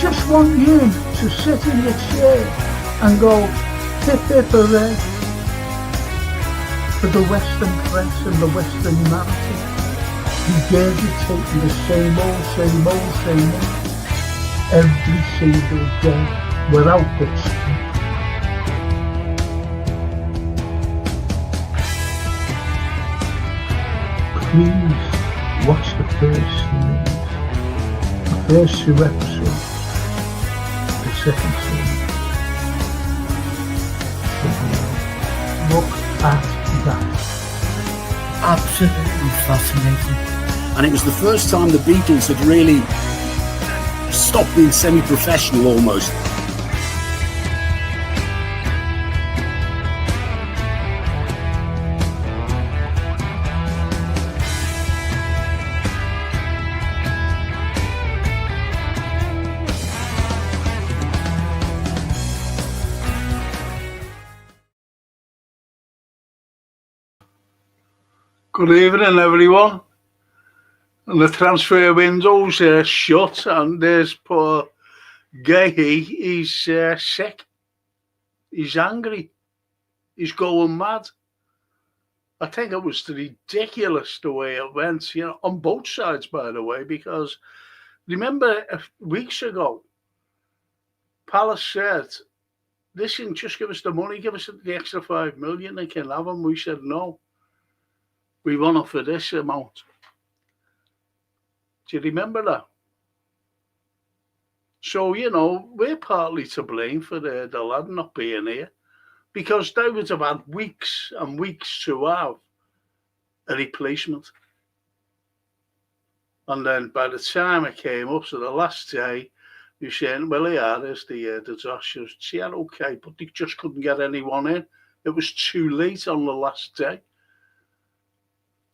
just want you to sit in your chair and go, hip hip hooray, for the Western press and the Western narrative, regurgitating the same old, every single day, without the stop. Please watch the first series, the first 2 episodes, the second series. Look at that. Absolutely fascinating. And it was the first time the Beatles had really stopped being semi-professional almost. Good evening, everyone. And the transfer window's shut, and there's poor Gahey. He's sick. He's angry. He's going mad. I think it was ridiculous the way it went, on both sides, by the way, because remember weeks ago, Palace said, listen, just give us the money, give us the extra 5 million, they can have him. We said no. We won off for this amount. Do you remember that? So, we're partly to blame for the lad not being here, because they would have had weeks and weeks to have a replacement. And then by the time it came up to the last day, you're saying, well, there's the Josh. Yeah, okay, but they just couldn't get anyone in. It was too late on the last day.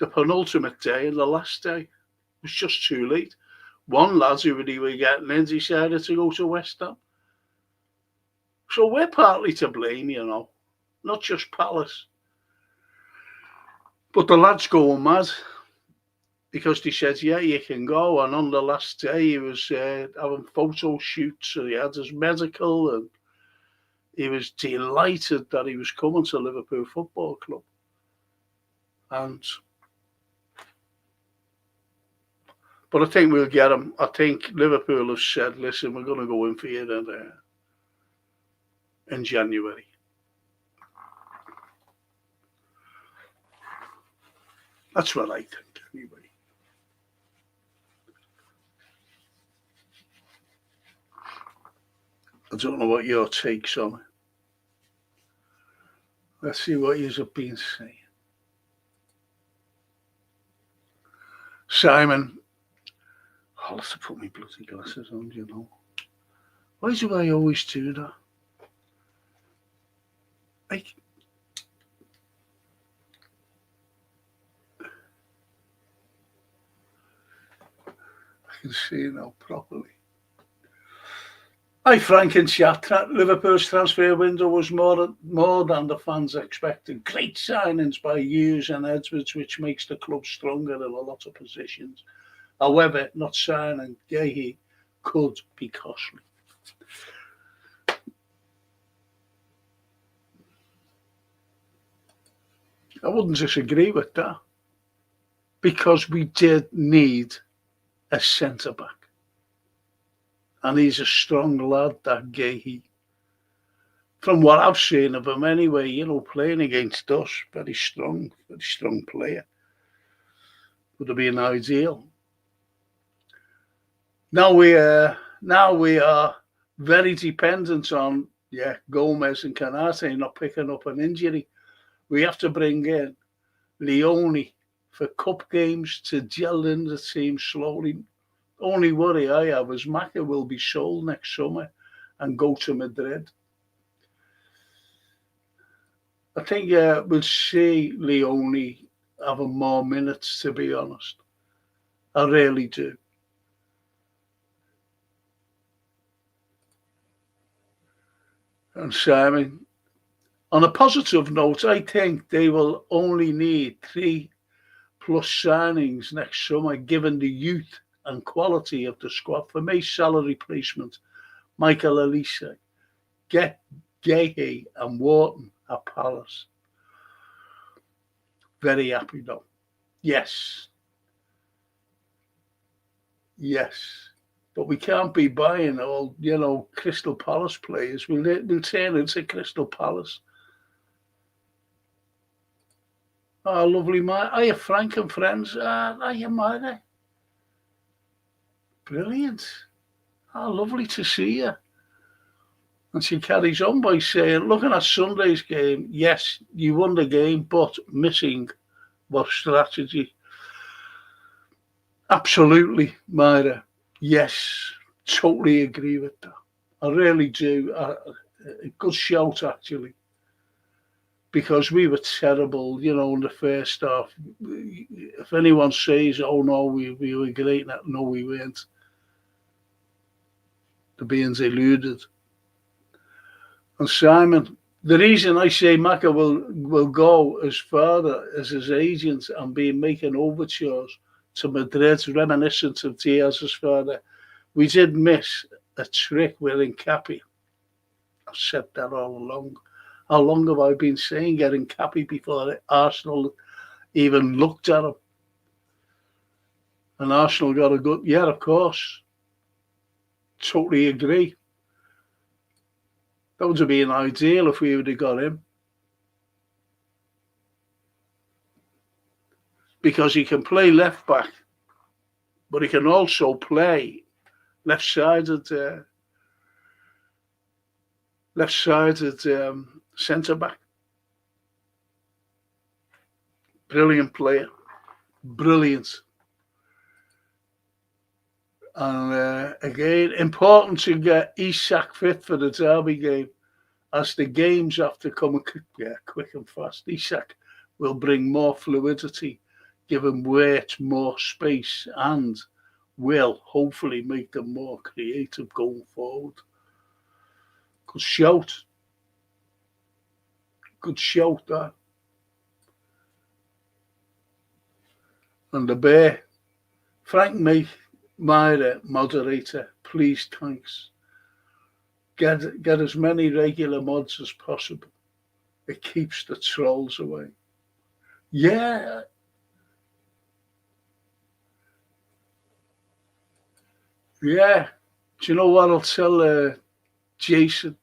The penultimate day and the last day was just too late. One lad who really were getting in decided to go to West Ham. So we're partly to blame, not just Palace. But the lad's going mad because they said, yeah, you can go. And on the last day, he was having photo shoots. So he had his medical, and he was delighted that he was coming to Liverpool Football Club. But I think we'll get him. I think Liverpool have said, listen, we're going to go in for you in January. That's what I think, anyway. I don't know what your takes on it. Let's see what you have been saying. Simon. I'll have to put my bloody glasses on, Why do I always do that? I can see now properly. Hi, Frank and chat. Liverpool's transfer window was more than the fans expected. Great signings by Hughes and Edwards, which makes the club stronger in a lot of positions. However, not signing Gahey could be costly. I wouldn't disagree with that, because we did need a centre-back. And he's a strong lad, that Gahey. From what I've seen of him anyway, playing against us, very strong player. Would have been ideal. Now we are very dependent on Gomez and Canate not picking up an injury. We have to bring in Leone for cup games to gel in the team slowly. Only worry I have is Maka will be sold next summer and go to Madrid. I think we'll see Leone having more minutes, to be honest. I really do. And Simon, on a positive note, I think they will only need 3+ signings next summer, given the youth and quality of the squad. For me, salary placement Michael Elisa, Gahey and Wharton at Palace. Very happy though. Yes. But we can't be buying all, Crystal Palace players. We'll turn into Crystal Palace. Oh, lovely man. Hiya, Frank and friends. Hiya, Mary. Brilliant. Oh, lovely to see you. And she carries on by saying, looking at Sunday's game, yes, you won the game, but missing was strategy. Absolutely, Myra. Yes, totally agree with that. I really do. A good shout, actually. Because we were terrible, in the first half. If anyone says, oh, no, we were great, no, we weren't. The beings eluded. And Simon, the reason I say Maka will go as far as his agent and be making overtures to Madrid, reminiscent of Diaz's father, we did miss a trick with Nkappi. I've said that all along. How long have I been saying getting Nkappi before Arsenal even looked at him? And Arsenal got a good, yeah, of course. Totally agree. That would have been ideal if we would have got him. Because he can play left back, but he can also play left-sided centre back. Brilliant player, brilliant. And again, important to get Isak fit for the derby game, as the games have to come quick and fast. Isak will bring more fluidity, give him weight, more space, and will hopefully make them more creative going forward. Good shout. Good shout, that. And the bear. Frank Myra, moderator, please, thanks. Get as many regular mods as possible. It keeps the trolls away. Yeah. Yeah. Do you know what I'll tell Jason?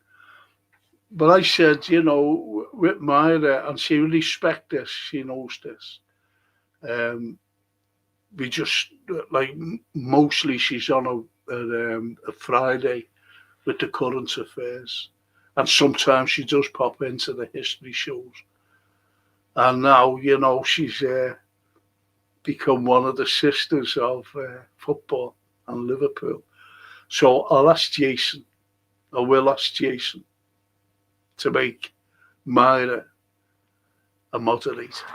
But I said, with Myra, and she respects this, she knows this. We just, mostly she's on a Friday with the current affairs. And sometimes she does pop into the history shows. And now, she's become one of the sisters of football and Liverpool. So I'll ask Jason, I will ask Jason to make Myra a moderator.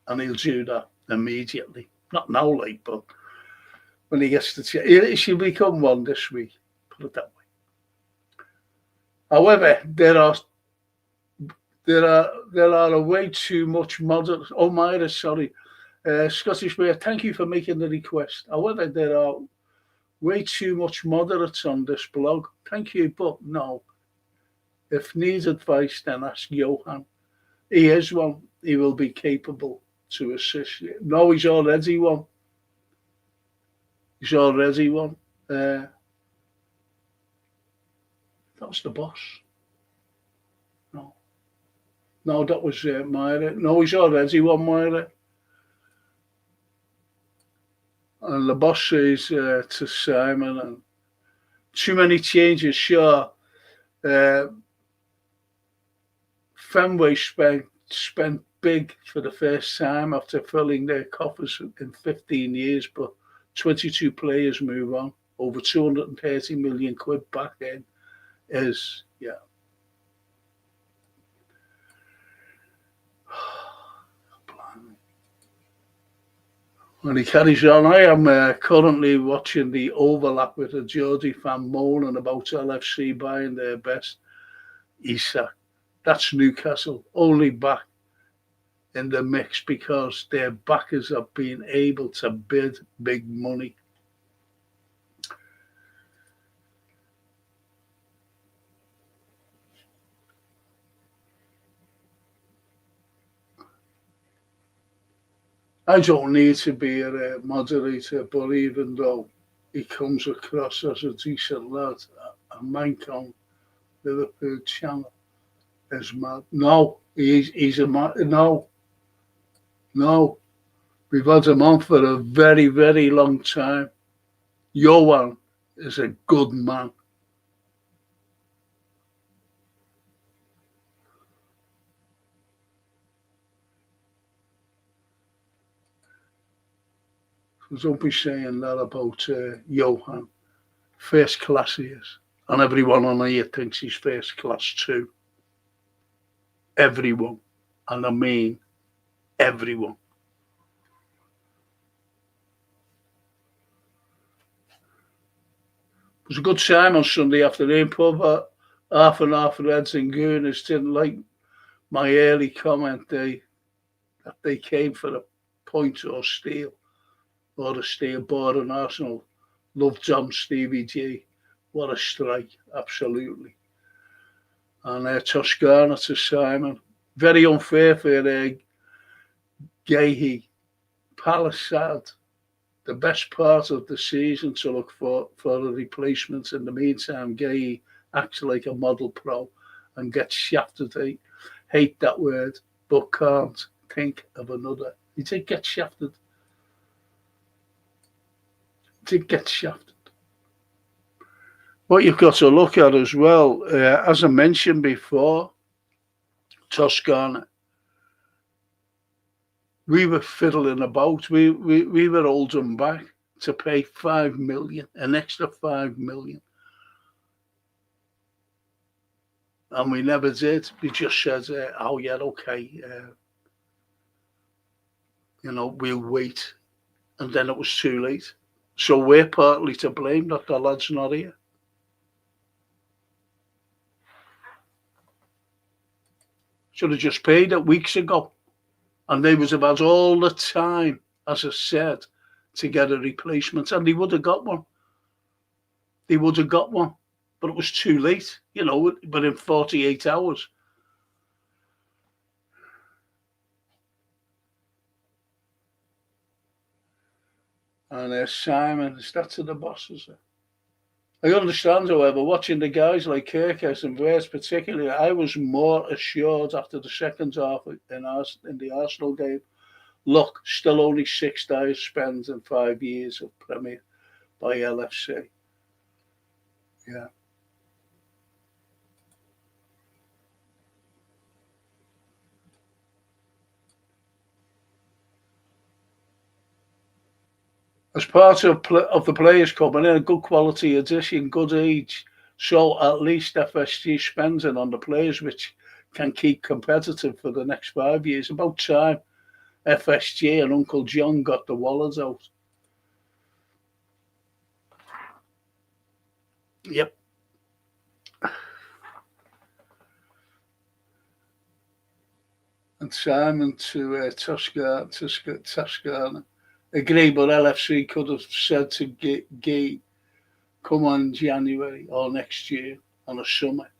And he'll do that immediately. Not now, but when he gets the chance. She'll become one this week, put it that way. However, there are way too much moderates. Oh, Myra, sorry. Scottish Bear, thank you for making the request. However, there are way too much moderates on this blog. Thank you, but no. If needs advice, then ask Johan. He is one. He will be capable to assist you. No, he's already one. He's already one. That was the boss. No, that was Myra. No, he's already one, Myra. And the boss says to Simon, and too many changes, sure. Fenway spent big for the first time after filling their coffers in 15 years, but 22 players move on. Over 230 million quid back in is, yeah. And he carries on. I am currently watching the overlap with a Geordie fan moaning about LFC buying their best. Isak. That's Newcastle, only back in the mix because their backers have been able to bid big money. I don't need to be a moderator, but even though he comes across as a decent lad, a Mike on Liverpool channel is mad. No, he's a mad. No, no. We've had him on for a very, very long time. Johan is a good man. So don't be saying that about Johan. First class he is. And everyone on here thinks he's first class too. Everyone. And I mean everyone. It was a good time on Sunday afternoon, pub. Half and half Reds and Gooners didn't like my early comment that they came for a point or steal bar in Arsenal. Loved John Stevie G. What a strike, absolutely. And Toscana to Simon. Very unfair for Gahey. Palace sad. The best part of the season to look for a replacement. In the meantime, Gahey acts like a model pro and gets shafted. I hate that word, but can't think of another. He did get shafted. What you've got to look at as well, as I mentioned before, Toscana, we were fiddling about. We were holding back to pay 5 million, an extra 5 million. And we never did. We just said, oh yeah, okay. We'll wait. And then it was too late. So we're partly to blame that the lad's not here. Should have just paid it weeks ago. And they would have had all the time, as I said, to get a replacement. And they would have got one. But it was too late, but in 48 hours. And Simon, is that to the bosses? I understand, however, watching the guys like Kirkes and Verts particularly, I was more assured after the second half in the Arsenal game. Look, still only 6 days spent in 5 years of Premier by LFC. Yeah. As part of the players coming in, a good quality addition, good age. So at least FSG spending on the players, which can keep competitive for the next 5 years. About time FSG and Uncle John got the wallets out. Yep. And Simon to Toscana. Agree, but LFC could have said to Gay, come on January or next year on a summer.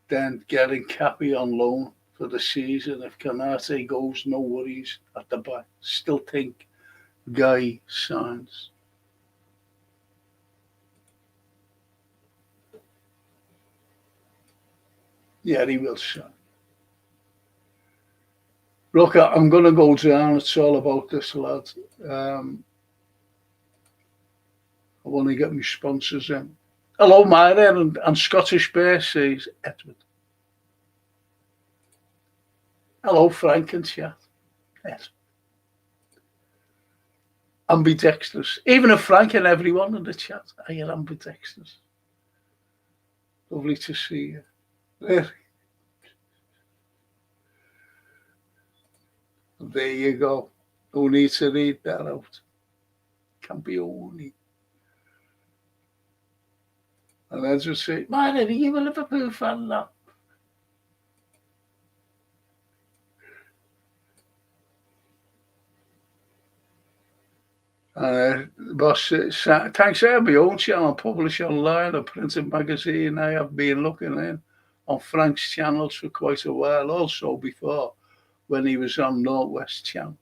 Then getting Cappy on loan for the season. If Canate goes, no worries at the back. Still think Guy signs. Yeah, he will sign. Look, I'm going to go down. It's all about this lad. I want to get my sponsors in. Hello, Myra and Scottish Bear says Edward. Hello, Frank and chat. Yes. Ambidextrous. Even if Frank and everyone in the chat are ambidextrous. Lovely to see you. There you go. No need to read that out. Can't be only. And I just say, man, are you a Liverpool fan now? Boss, thanks to my own channel, publish online, a printed magazine. I have been looking in on Frank's channels for quite a while, also before when he was on Northwest Channel.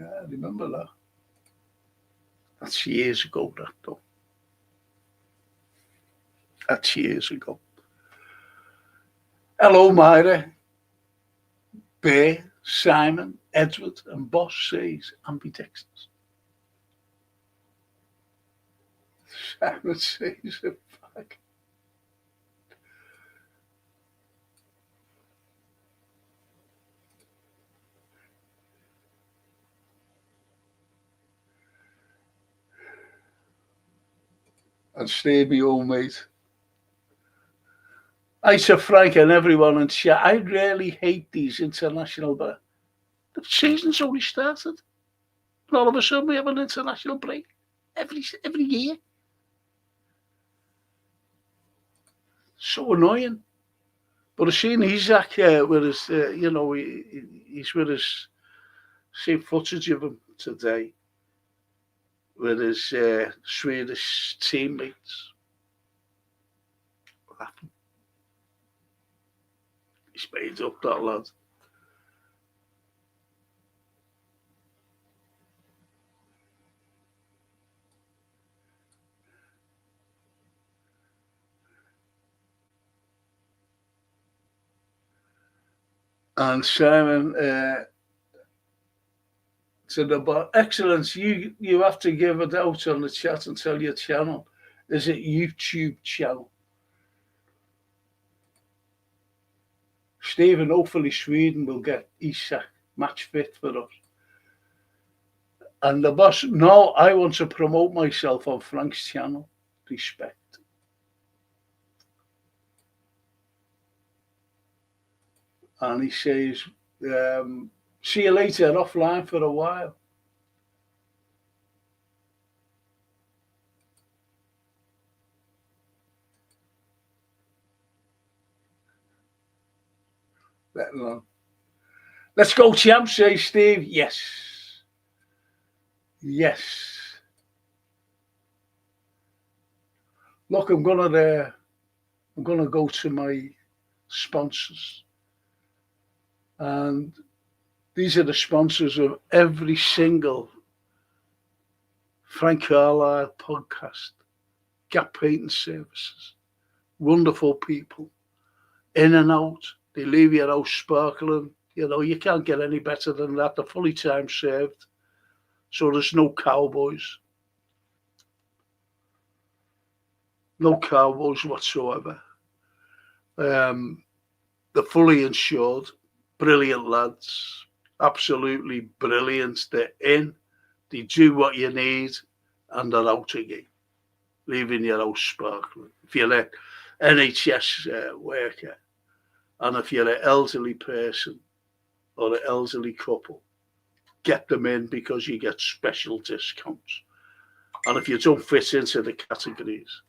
Yeah, I remember that. That's years ago, that though. That's years ago. Hello, Myra, Bear, Simon, Edward, and Boss says ambidextrous. Simon says a fuck. And Stevie, old mate. I said Frank and everyone in chat, I really hate these international, but the season's only started. And all of a sudden we have an international break every year. So annoying. But I've seen Isaac with his, he's with his, seen footage of him today with his Swedish teammates. Laughing. He's made up, that lad. And Simon said about excellence, you have to give it out on the chat and tell your channel. Is it YouTube channel? Stephen, hopefully Sweden will get Isak match fit for us. And the boss, no, I want to promote myself on Frank's channel. Respect. And he says, see you later, offline for a while. Let's go, champ, says Steve. Yes. Yes. Look, I'm gonna go to my sponsors. And these are the sponsors of every single Frank Carlyle podcast. Gap Painting Services. Wonderful people. In and out. They leave your house sparkling. You know, you can't get any better than that. They're fully time served. So there's no cowboys. No cowboys whatsoever. They're fully insured. Brilliant lads. Absolutely brilliant. They're in. They do what you need. And they're out again. Leaving your house sparkling. If you're an NHS worker, and if you're an elderly person or an elderly couple, get them in because you get special discounts. And if you don't fit into the categories,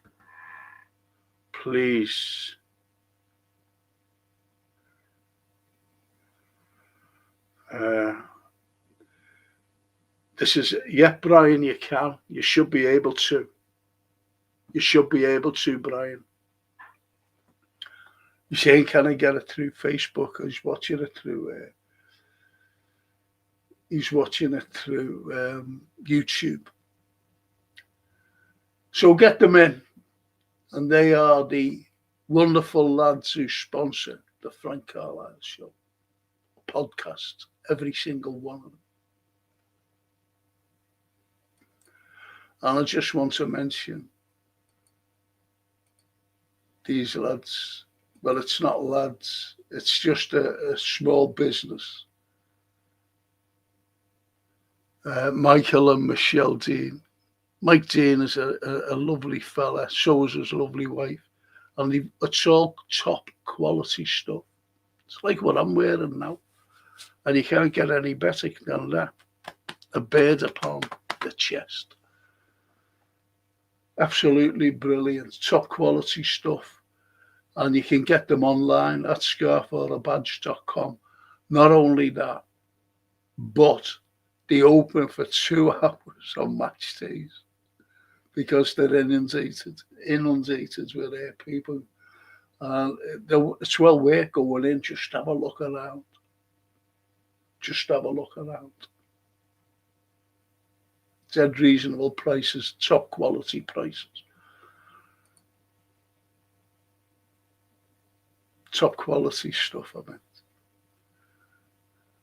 please this is, yeah, Brian, you can. You should be able to. You should be able to, Brian. You're saying, can I get it through Facebook? He's watching it through YouTube. So get them in. And they are the wonderful lads who sponsor the Frank Carlyle Show podcast, every single one of them. And I just want to mention these lads. Well, it's not lads. It's just a small business. Michael and Michelle Dean. Mike Dean is a lovely fella. So is his lovely wife. And it's all top quality stuff. It's like what I'm wearing now. And you can't get any better than that. A bird upon the chest. Absolutely brilliant. Top quality stuff. And you can get them online at scarforabadge.com. Not only that, but they open for 2 hours on match days because they're inundated with air people. It's well worth going in. Just have a look around. Just have a look around. dead reasonable prices, top quality prices. Top quality stuff, I meant.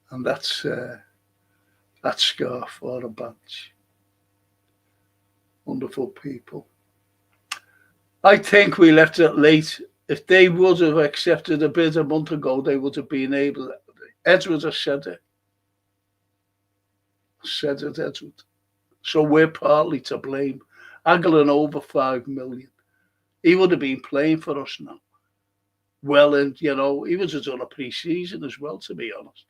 And that's that scarf or a badge. Wonderful people. I think we left it late. If they would have accepted a bid a month ago, they would have been able. Edward has said it. Said it, Edward. So we're partly to blame. Haggling over 5 million. He would have been playing for us now. Well, and he would have done a pre-season as well, to be honest.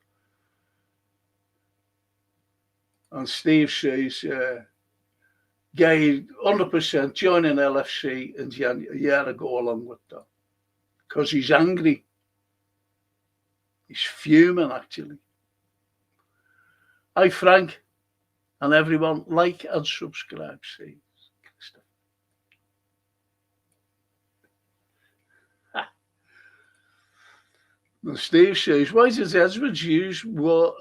And Steve says, Gay 100% joining LFC in January. Yeah, to go along with that. Because he's angry. He's fuming, actually. Hi, Frank. And everyone, like and subscribe, see. And Steve says, why does Edwards use Ward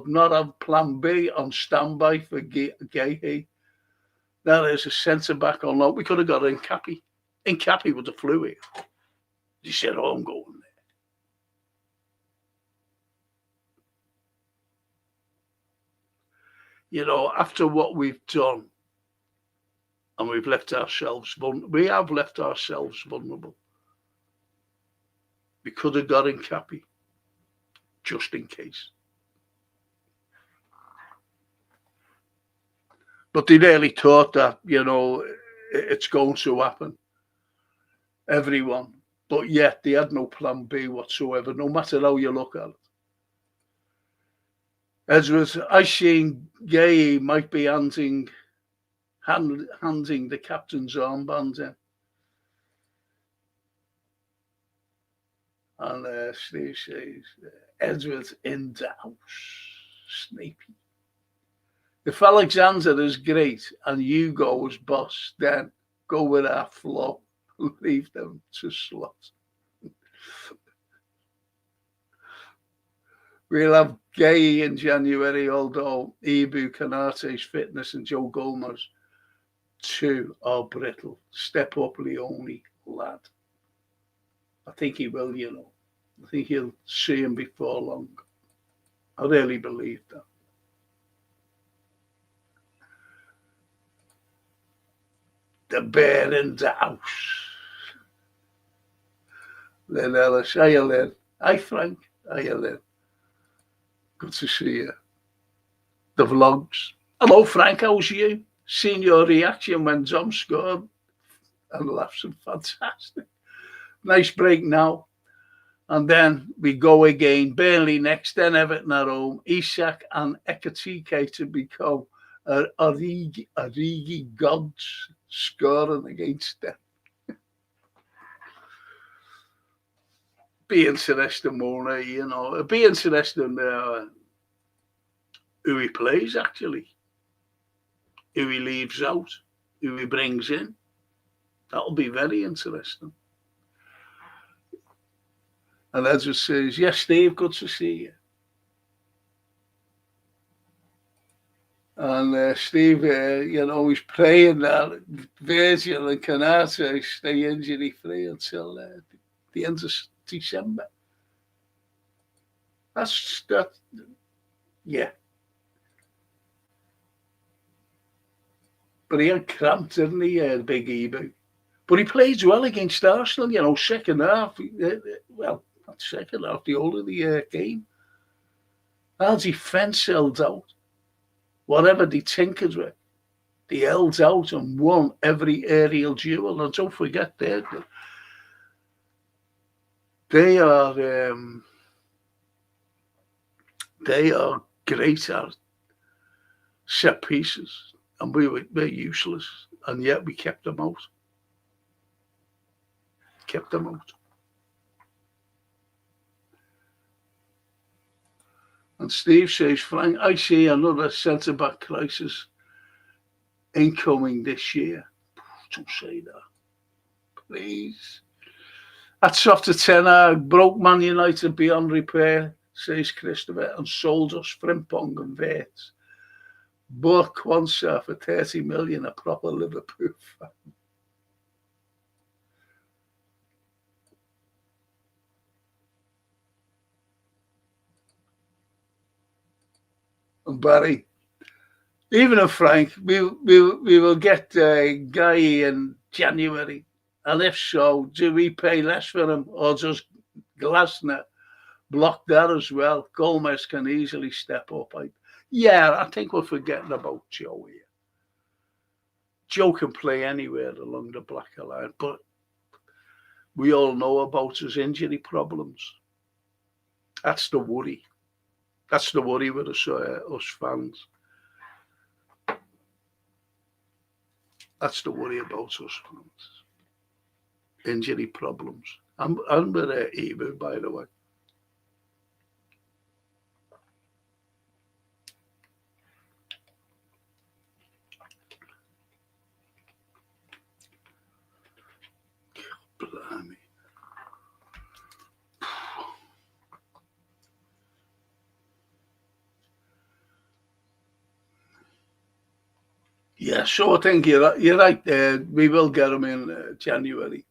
not have plan B on standby for Gahey? That is a centre-back on loan. We could have got Incapi. Incapi would have flew here. He said, oh, I'm going there. After what we've done, and we've left ourselves vulnerable. We have left ourselves vulnerable. We could have got Incapi, just in case. But they really thought that, it's going to happen. Everyone. But yet they had no plan B whatsoever, no matter how you look at it. Edwards, I seen Gay might be handing the captain's armband in. And Steve says, Edwards in the house. Snappy. If Alexander is great and you go as boss, then go with our flow. Leave them to slot. We'll have Gay in January, although Ibu, Canate's fitness and Joe Gomez, too, are brittle. Step up, Leone, lad. I think he will, I think he'll see him before long. I really believe that. The bear in the house. Lynn Ellis. Hiya, Lynn. Hi, Frank. Hiya, Lynn. Good to see you. The vlogs. Hello, Frank. How's you? Seen your reaction when Tom scored and laughing. Fantastic. Nice break now. And then we go again. Burnley next, then Everton at home. Isak and Ekatike to become Origi gods scoring against them. Be interesting, won't it? It'd be interesting who he plays, actually. Who he leaves out, who he brings in. That'll be very interesting. And Edward says, yes, Steve, good to see you. And Steve, he's praying that Virgil and Canate stay injury-free until the end of December. Yeah. But he had cramped, didn't he, Big Ibu? But he played well against Arsenal, second half. Well, not second half, the whole of the game. Our defence held out. Whatever they tinkered with, they held out and won every aerial duel. And don't forget, they are great at set pieces, and we're useless, and yet we kept them out. And Steve says, Frank, I see another centre-back crisis incoming this year. Don't say that. Please. That's after Ten Hag broke Man United beyond repair, says Christopher, and sold us Frimpong and Wirtz. bought Quansah for 30 million, a proper Liverpool fan. And Barry, even if Frank, we will get Guy in January. And if so, do we pay less for him, or does Glasner block that as well? Gomez can easily step up. I think we're forgetting about Joe here. Joe can play anywhere along the black line, but we all know about his injury problems. That's the worry. That's the worry with us fans. That's the worry about us fans. Injury problems. I'm with Eva, by the way. Blimey. Yeah, so I think you're right there. We will get him in January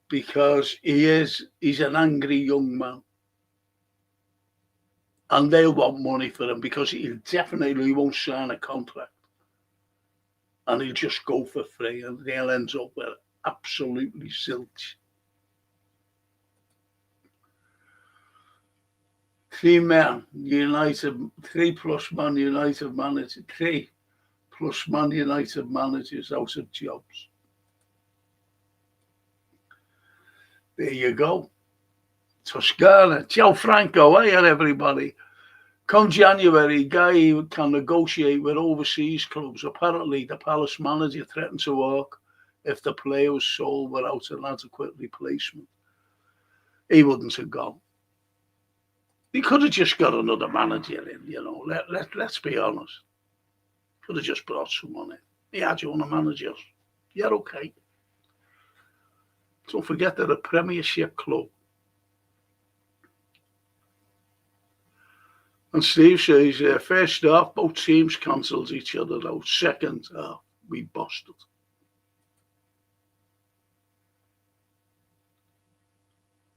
because he's an angry young man. And they'll want money for him because he definitely won't sign a contract. And he'll just go for free and they'll end up with absolutely zilch. 3 Man United, 3 plus Man United managers, 3 plus Man United managers out of jobs. There you go. Toscana. Ciao Franco, hey everybody. Come January, Guy can negotiate with overseas clubs. Apparently, the Palace manager threatened to walk if the player was sold without an adequate replacement. He wouldn't have gone. He could have just got another manager in, let's be honest. Could have just brought someone in. He had your own managers. Yeah, okay. Don't forget they're a Premiership club. And Steve says, first half, both teams cancelled each other out. Second half, we busted.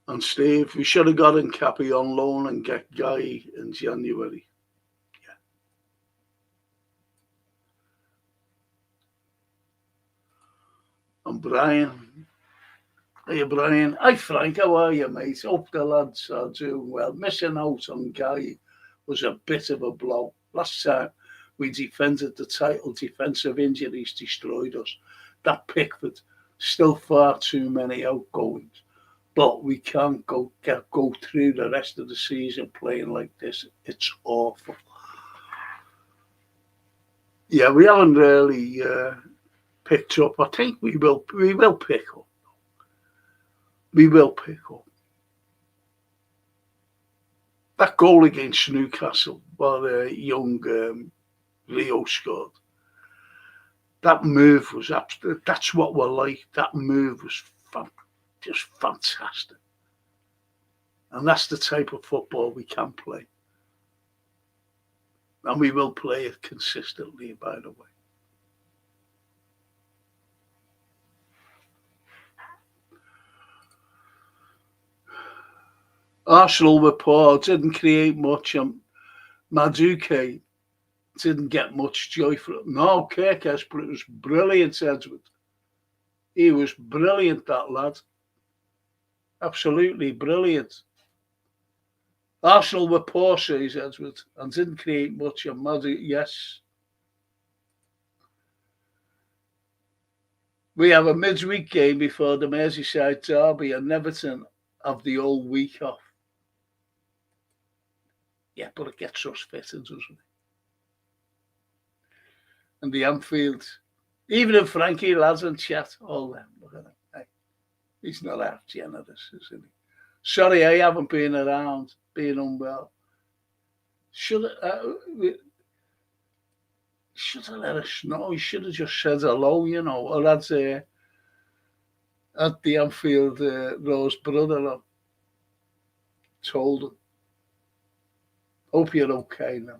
And Steve, we should have got Cappy on loan and get Guy in January. Yeah. And Brian. Hey, Brian. Hi, Frank. How are you, mate? Hope the lads are doing well. Missing out on Guy was a bit of a blow. Last time we defended the title, defensive injuries destroyed us. That Pickford, still far too many outgoings. But we can't go through the rest of the season playing like this. It's awful. Yeah, we haven't really picked up. I think we will pick up. We will pick up. That goal against Newcastle, while young Leo scored, that move was absolute. That's what we're like. That move was just fantastic. And that's the type of football we can play. And we will play it consistently, by the way. Arsenal were poor, didn't create much. Madueke didn't get much joy from it. No, Kirkes was brilliant, Edward. He was brilliant, that lad. Absolutely brilliant. Arsenal were poor, says Edward, and didn't create much. And Madueke, yes. We have a midweek game before the Merseyside derby, and Everton have the whole week off. Yeah, but it gets us fitted, doesn't it? And the Anfield, even if Frankie lads and chat, all them, look at him. Hey, he's not half generous, isn't he? Sorry, I haven't been around, being unwell. Should have let us know. He should have just said hello, or at the Anfield, Rose brother told him. Hope you're okay now.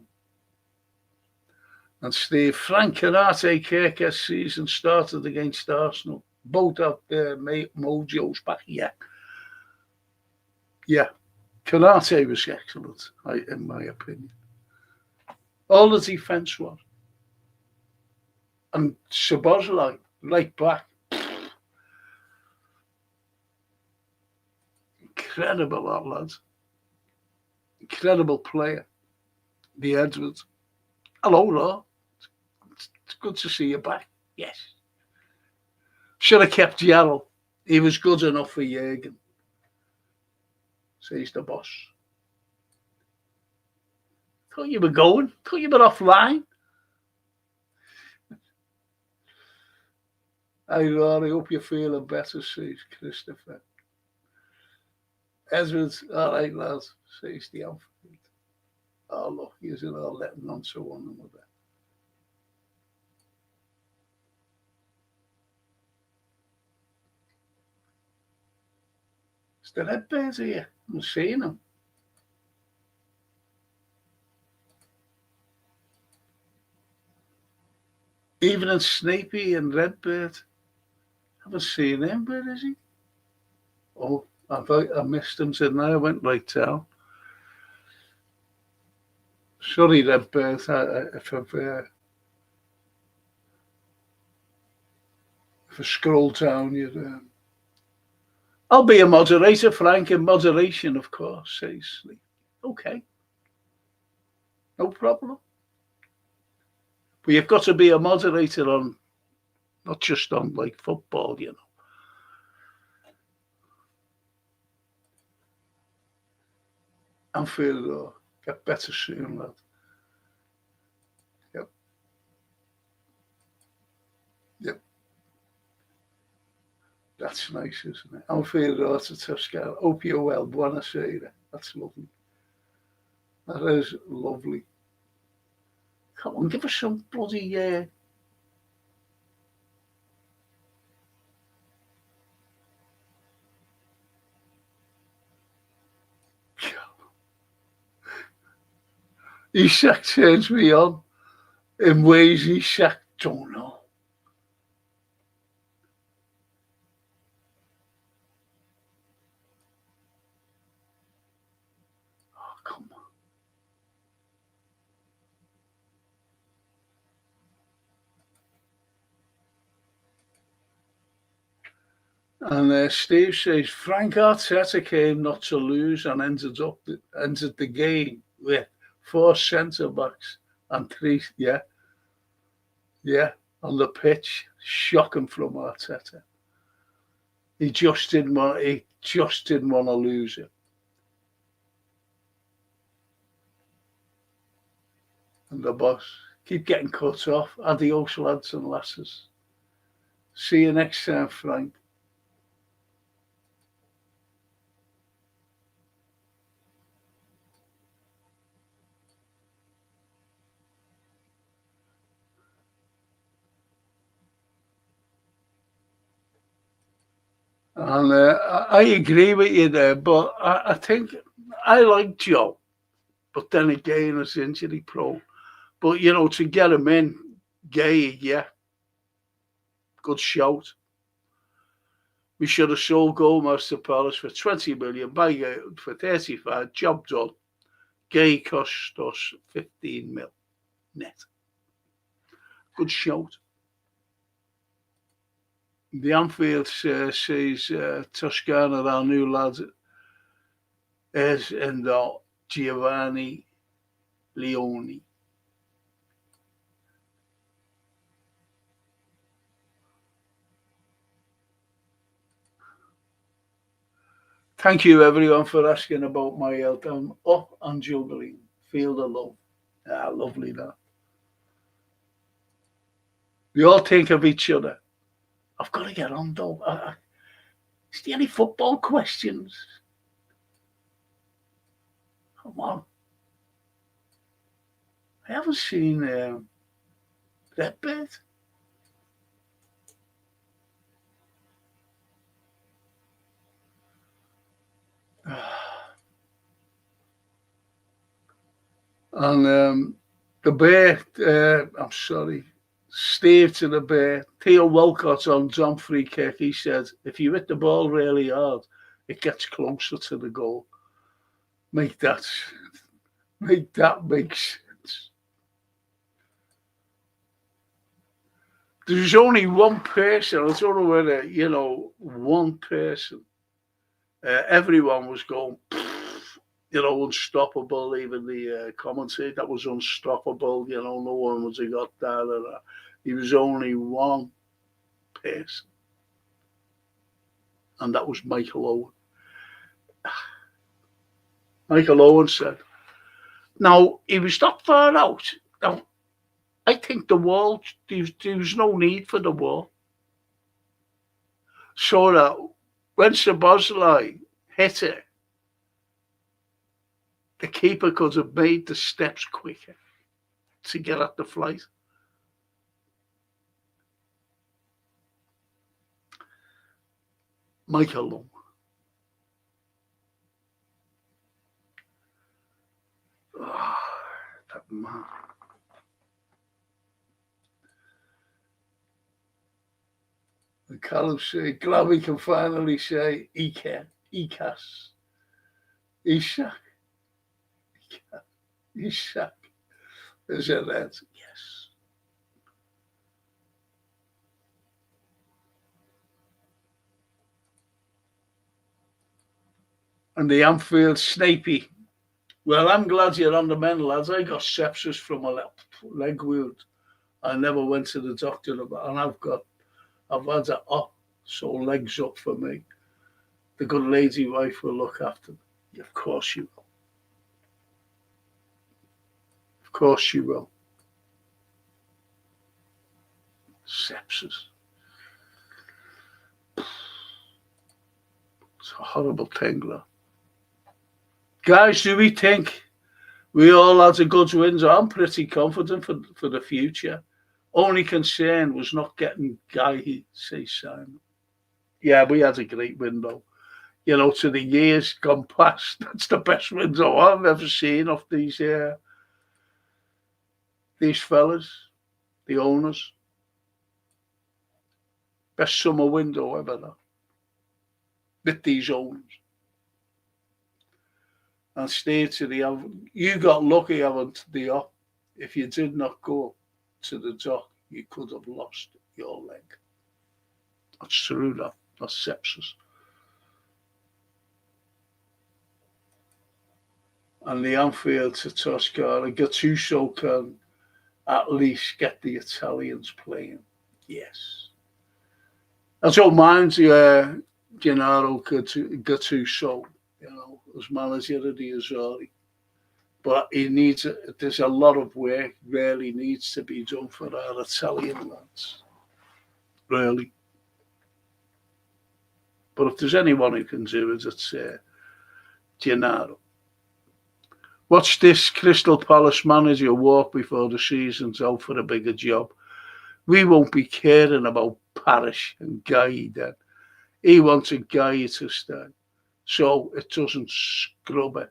And Steve, Frank Karate Kirk's season started against Arsenal. Both out there, Mojo's back. Yeah. Karate was excellent, in my opinion. All the defence was. And Szoboszlai, right back. Incredible, that lad. Incredible player. The Edwards. Hello, Law. It's good to see you back. Yes. Should have kept Yarrow. He was good enough for Jürgen. Says the boss. Thought you were going. Thought you were offline. I hope you're feeling better, says Christopher. Edwards, all right, lads, says the outfit. Oh, look, he's all letting on to one another. Is the red bears here? I'm seeing them. Even in Snappy and Redbird. Haven't seen him, where is he? Oh, I missed him, didn't I? I went right down. Sorry, Redbird, if I scroll down, you're... I'll be a moderator, Frank, in moderation, of course, says Sleep. Okay. No problem. But you've got to be a moderator on, not just on like football, you know. Anfield, get better soon, lad. Yep. That's nice, isn't it? Anfield to Toscana. Hope you're well. Buonasera. That's lovely. That is lovely. Come on, give us some bloody... Ishak turns me on in ways Ishak don't know. Oh, come on. And Steve says, Frank Arteta came not to lose and entered the game with 4 centre-backs and 3, on the pitch. Shocking from Arteta. He just didn't want to lose it. And the boss, keep getting cut off. Adios, lads and lasses. See you next time, Frank. And I agree with you there, but I think I like Joe. But then again, it's injury prone. But, you know, to get him in, Gay, good shout. We should have sold Gomez to Palace for 20 million, buy for 35, job done. Gay cost us 15 mil net. Good shout. The Anfield says Toscana, our new lad, is in the Giovanni Leone. Thank you, everyone, for asking about my health. I'm up and juggling. Feel the love. Lovely, that. We all think of each other. I've got to get on, though. Is there any football questions? Come on. I haven't seen Redbird. And The Bear, I'm sorry, Steve to the Bear, Theo Walcott on John free kick, he said, if you hit the ball really hard, it gets closer to the goal. Make that make sense. There's only one person, I don't know whether, one person, everyone was going, unstoppable, even the commentator, that was unstoppable, no one was got that. He was only one person, and that was Michael Owen. Michael Owen said, now, he was that far out. Now, I think the wall, there was no need for the wall. So that when Szoboszlai hit it, the keeper could have made the steps quicker to get at the flight. Michael Owen. Oh, that man. And Callum said, glad we can finally say Ikas. Ishak. Is it that? Yes. And the Anfield Snapey. Well, I'm glad you're on the mend, lads. I got sepsis from a leg wound. I never went to the doctor, and I've had that up, so legs up for me. The good lady wife will look after me. Of course you will. Of course you will. Sepsis. It's a horrible thing, though. Guys, do we think we all had a good window? I'm pretty confident for the future. Only concern was not getting Guy, say Simon. Yeah, we had a great window. To the years gone past, that's the best window I've ever seen of these fellas, the owners. Best summer window ever, though, with these owners. And stay to you got lucky having the op. If you did not go to the dock, you could have lost your leg. That's true, that's sepsis. And the Anfield to Toscana, Gattuso can at least get the Italians playing. Yes. I don't mind Gennaro Gattuso, as manager of the Azzurri. But there's a lot of work really needs to be done for our Italian lads. Really. But if there's anyone who can do it, it's Gennaro. Watch this Crystal Palace manager walk before the season's out for a bigger job. We won't be caring about Parish and Guy then. He wanted Guy to stay. So it doesn't scrub it.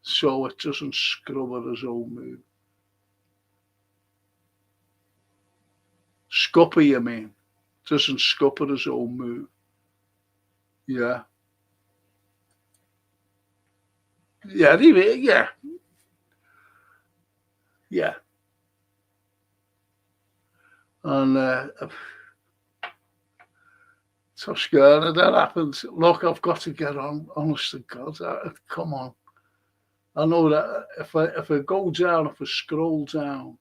His own move. Scupper, you mean? Doesn't scupper his own move. Yeah. Yeah, yeah. Yeah. And Toscana, that happens. Look, I've got to get on. Honest to God, come on. I know that if I go down, if I scroll down,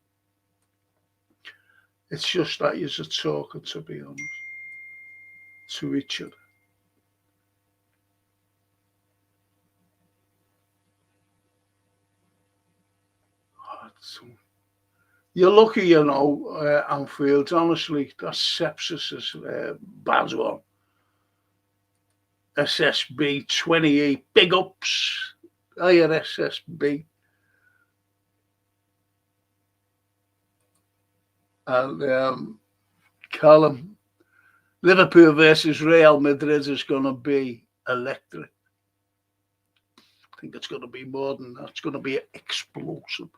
it's just that you're talking, to be honest, to each other. You're lucky, Anfield. Honestly, that sepsis is a bad one. SSB 28, big ups. Higher SSB. And Callum, Liverpool versus Real Madrid is going to be electric. I think it's going to be more than that. It's going to be explosive.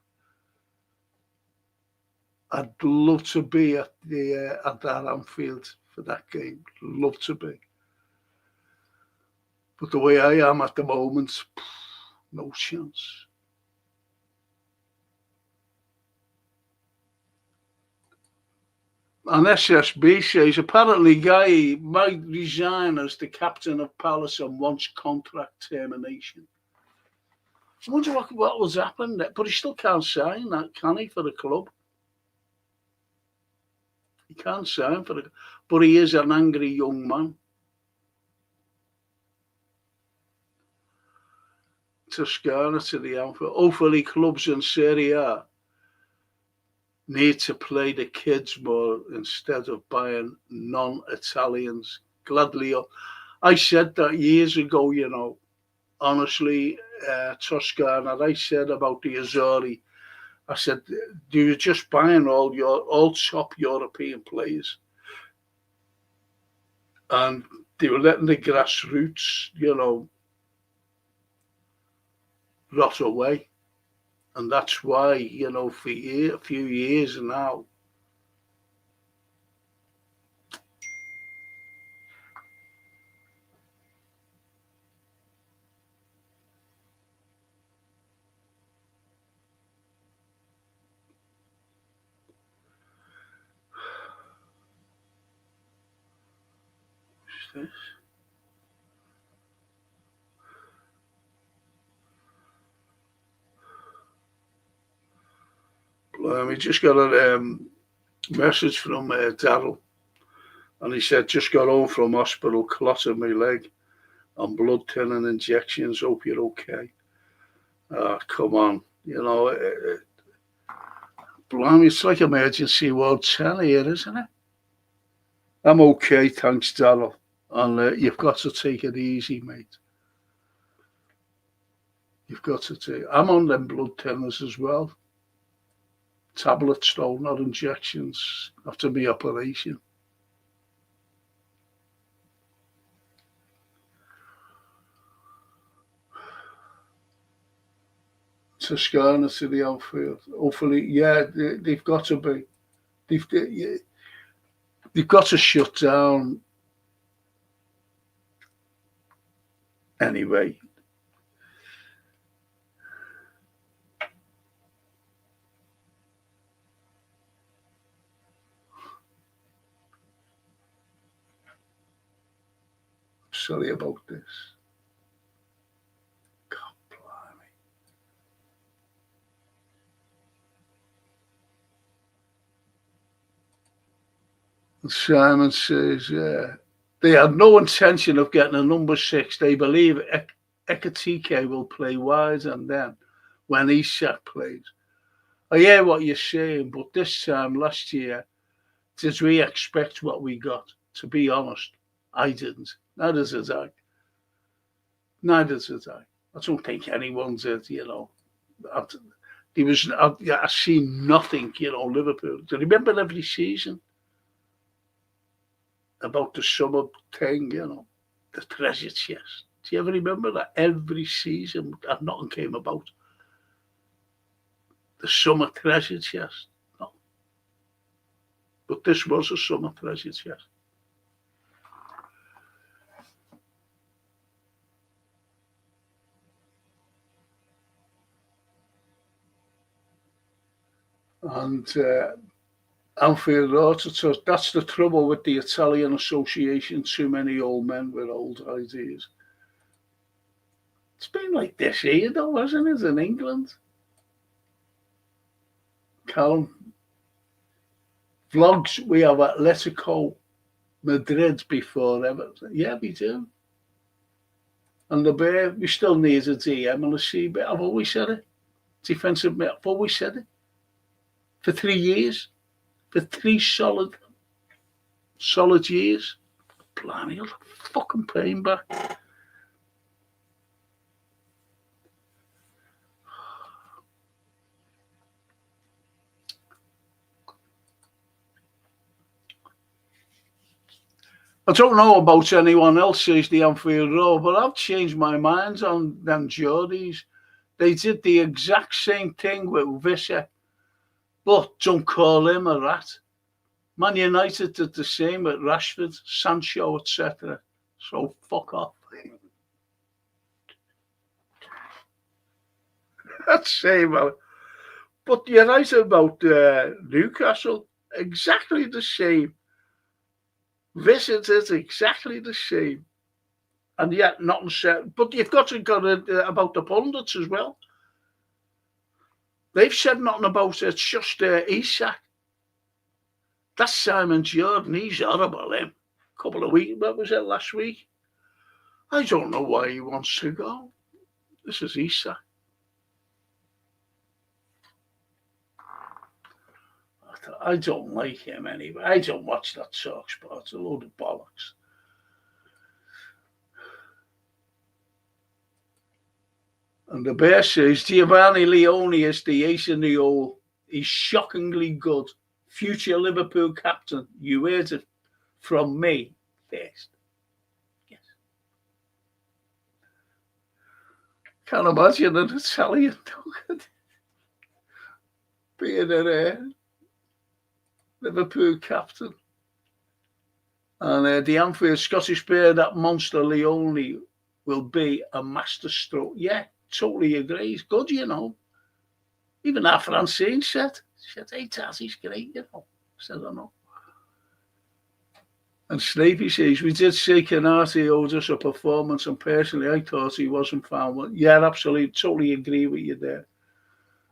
I'd love to be at that Anfield for that game. Love to be. But the way I am at the moment, no chance. And SSB says apparently Guy might resign as the captain of Palace and wants contract termination. I wonder what was happening there, but he still can't sign that, can he, for the club? He can't sign for the, but he is an angry young man. Toscana to the Anfield. Hopefully, clubs in Serie A need to play the kids more instead of buying non-Italians. Gladly, I said that years ago. You know, honestly, Toscana. I said about the Azzurri. I said, you're just buying all top European players, and they were letting the grassroots, you know, rot away. And that's why, you know, for a few years now, what's this? We just got a message from Daryl, and he said, just got home from hospital, clot in my leg, and blood thinning injections. Hope you're okay. Come on, you know, blimey, it's like emergency World 10 here, isn't it? I'm okay, thanks, Daryl, and you've got to take it easy, mate. You've got to take. I'm on them blood thinners as well. Tablets though, not injections after my operation. Toscana to the Anfield. Hopefully, yeah, they've got to be. They've got to shut down anyway. Sorry about this. God blimey. And Simon says, they had no intention of getting a number 6. They believe Ekatike will play wide, and then when Isak plays. I hear what you're saying, but this time last year, did we expect what we got? To be honest, I didn't. Neither did I. I don't think anyone did, you know. I seen nothing, you know, Liverpool. Do you remember every season about the summer thing, you know, the treasure chest? Do you ever remember that? Every season, and nothing came about. The summer treasure chest. No. But this was a summer treasure chest. And Anfield Road, that's the trouble with the Italian Association. Too many old men with old ideas. It's been like this here, though, hasn't it, in England? Callum, vlogs, we have Atletico Madrid before Everton. Yeah, we do. And the Bear, we still need a DM and a CB. I've always said it. Defensive mid, I've always said it. For 3 years, for 3 solid years. Blimey, you're fucking paying back. I don't know about anyone else says the Anfield Road, but I've changed my mind on them Geordies. They did the exact same thing with Visser. But don't call him a rat. Man United did the same at Rashford, Sancho, etc. So fuck off. That's same. But you're right about Newcastle. Exactly the same. Visited exactly the same. And yet nothing said. But you've got to go about the pundits as well. They've said nothing about it. It's just Isak. That's Simon Jordan. He's horrible, him. A couple of weeks, what was it, last week? I don't know why he wants to go. This is Isak. I don't like him anyway. I don't watch that talk sport. It's a load of bollocks. And the bear says Giovanni Leone is the ace in the hole. He's shockingly good. Future Liverpool captain. You heard it from me first. Yes. Can't imagine an Italian being a Liverpool captain. And the Anfield Scottish player, that monster Leone, will be a masterstroke. Yeah, totally agree. He's good, you know. Even our Francine said, hey, Taz, he's great, you know. I said, I know. And Snapey says, we did see Canati owed us a performance, and personally, I thought he wasn't found well. Yeah, absolutely, totally agree with you there.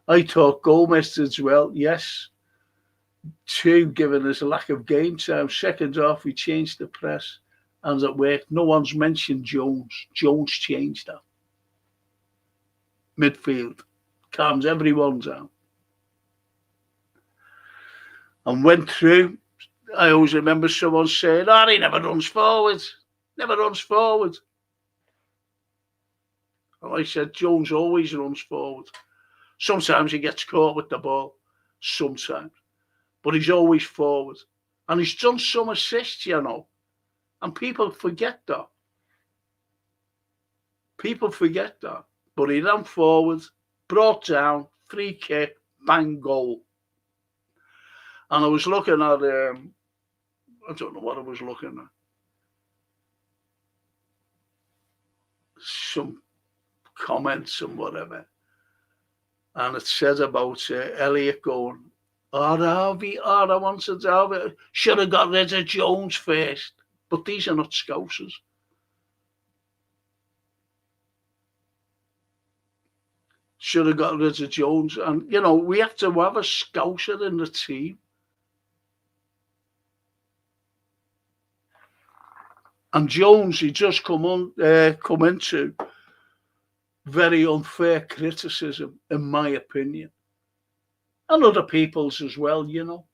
I thought Gomez did well, yes. 2, given his lack of game time. Second off, we changed the press, and it worked. No one's mentioned Jones. Jones changed that. Midfield. Calms everyone down. And went through. I always remember someone saying, he never runs forward. Never runs forward. And I said, Jones always runs forward. Sometimes he gets caught with the ball. Sometimes. But he's always forward. And he's done some assists, you know. And people forget that. People forget that. But he ran forward, brought down, free kick, bang, goal. And I was looking at, I don't know what I was looking at. Some comments and whatever. And it said about Elliot going, I wanted to have it. Should have got rid of Jones first. But these are not Scousers. Should have got rid of Jones. And, you know, we have to have a Scouser in the team. And Jones, he just come into very unfair criticism, in my opinion. And other people's as well, you know.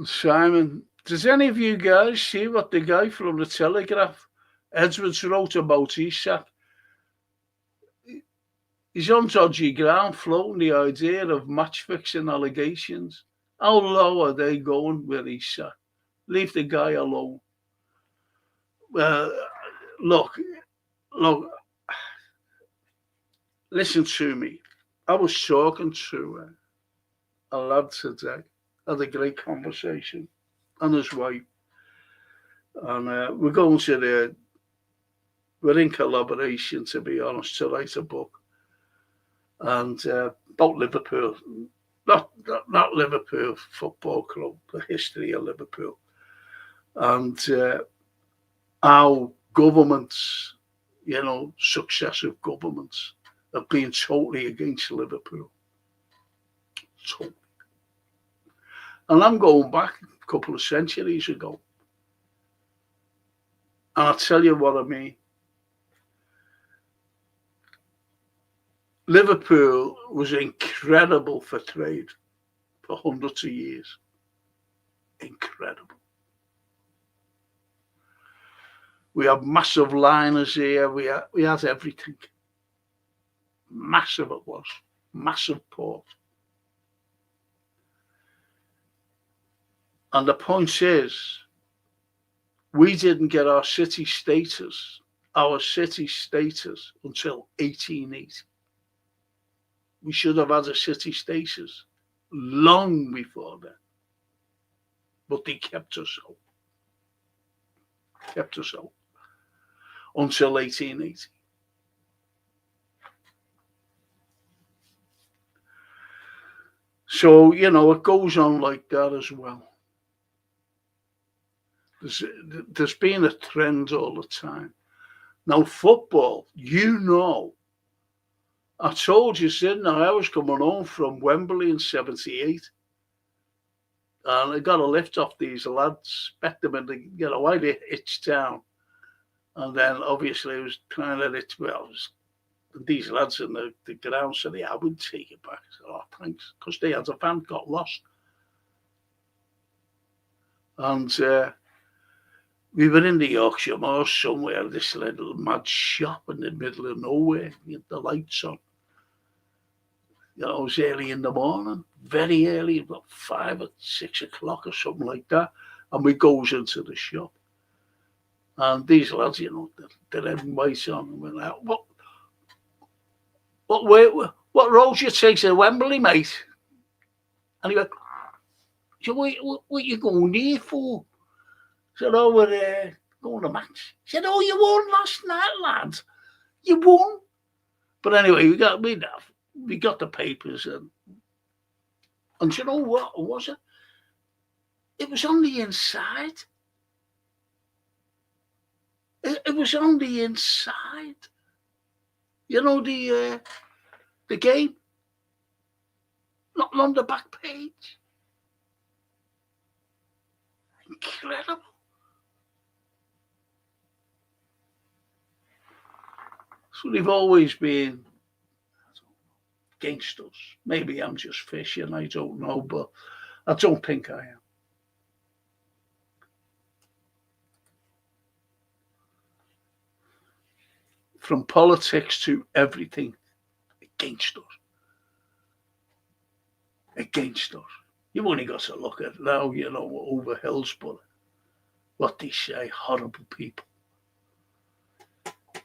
Simon, does any of you guys see what the guy from the Telegraph, Edwards, wrote about Isak? He's on dodgy ground, floating the idea of match-fixing allegations. How low are they going with Isak? Leave the guy alone. Look, listen to me. I was talking to a lad today. Had a great conversation, and his wife. And we're going to we're in collaboration, to be honest, to write a book. And about Liverpool, not Liverpool Football Club, the history of Liverpool. And how governments, you know, successive governments have been totally against Liverpool. Totally. And I'm going back a couple of centuries ago. And I'll tell you what I mean. Liverpool was incredible for trade for hundreds of years. Incredible. We have massive liners here. We had everything. Massive it was. Massive port. And the point is, we didn't get our city status until 1880. We should have had a city status long before then. But they kept us out. Until 1880. So, it goes on like that as well. There's been a trend all the time. Now, football, I told you, didn't I? I was coming home from Wembley in 78. And I got a lift off these lads, bet them in the, why they hitched down. And then obviously I was trying to these lads in the ground said, I would take it back. I said, oh, thanks. Because they had a van, got lost. And we were in the Yorkshire Moors somewhere, this little mad shop in the middle of nowhere. We had the lights on. It was early in the morning, very early, about 5 or 6 o'clock or something like that. And we goes into the shop. And these lads, they're having white on. And we're like, what road you take to Wembley, mate? And he went, so what you going there for? I said, oh, we're going to match. He said, oh, you won last night, lad. You won. But anyway, we got the papers. And you know what was it? It was on the inside. It was on the inside. The game. Not on the back page. Incredible. So they've always been against us. Maybe I'm just fishing, I don't know, but I don't think I am. From politics to everything, against us. Against us. You've only got to look at now, over Hillsborough. What they say, horrible people.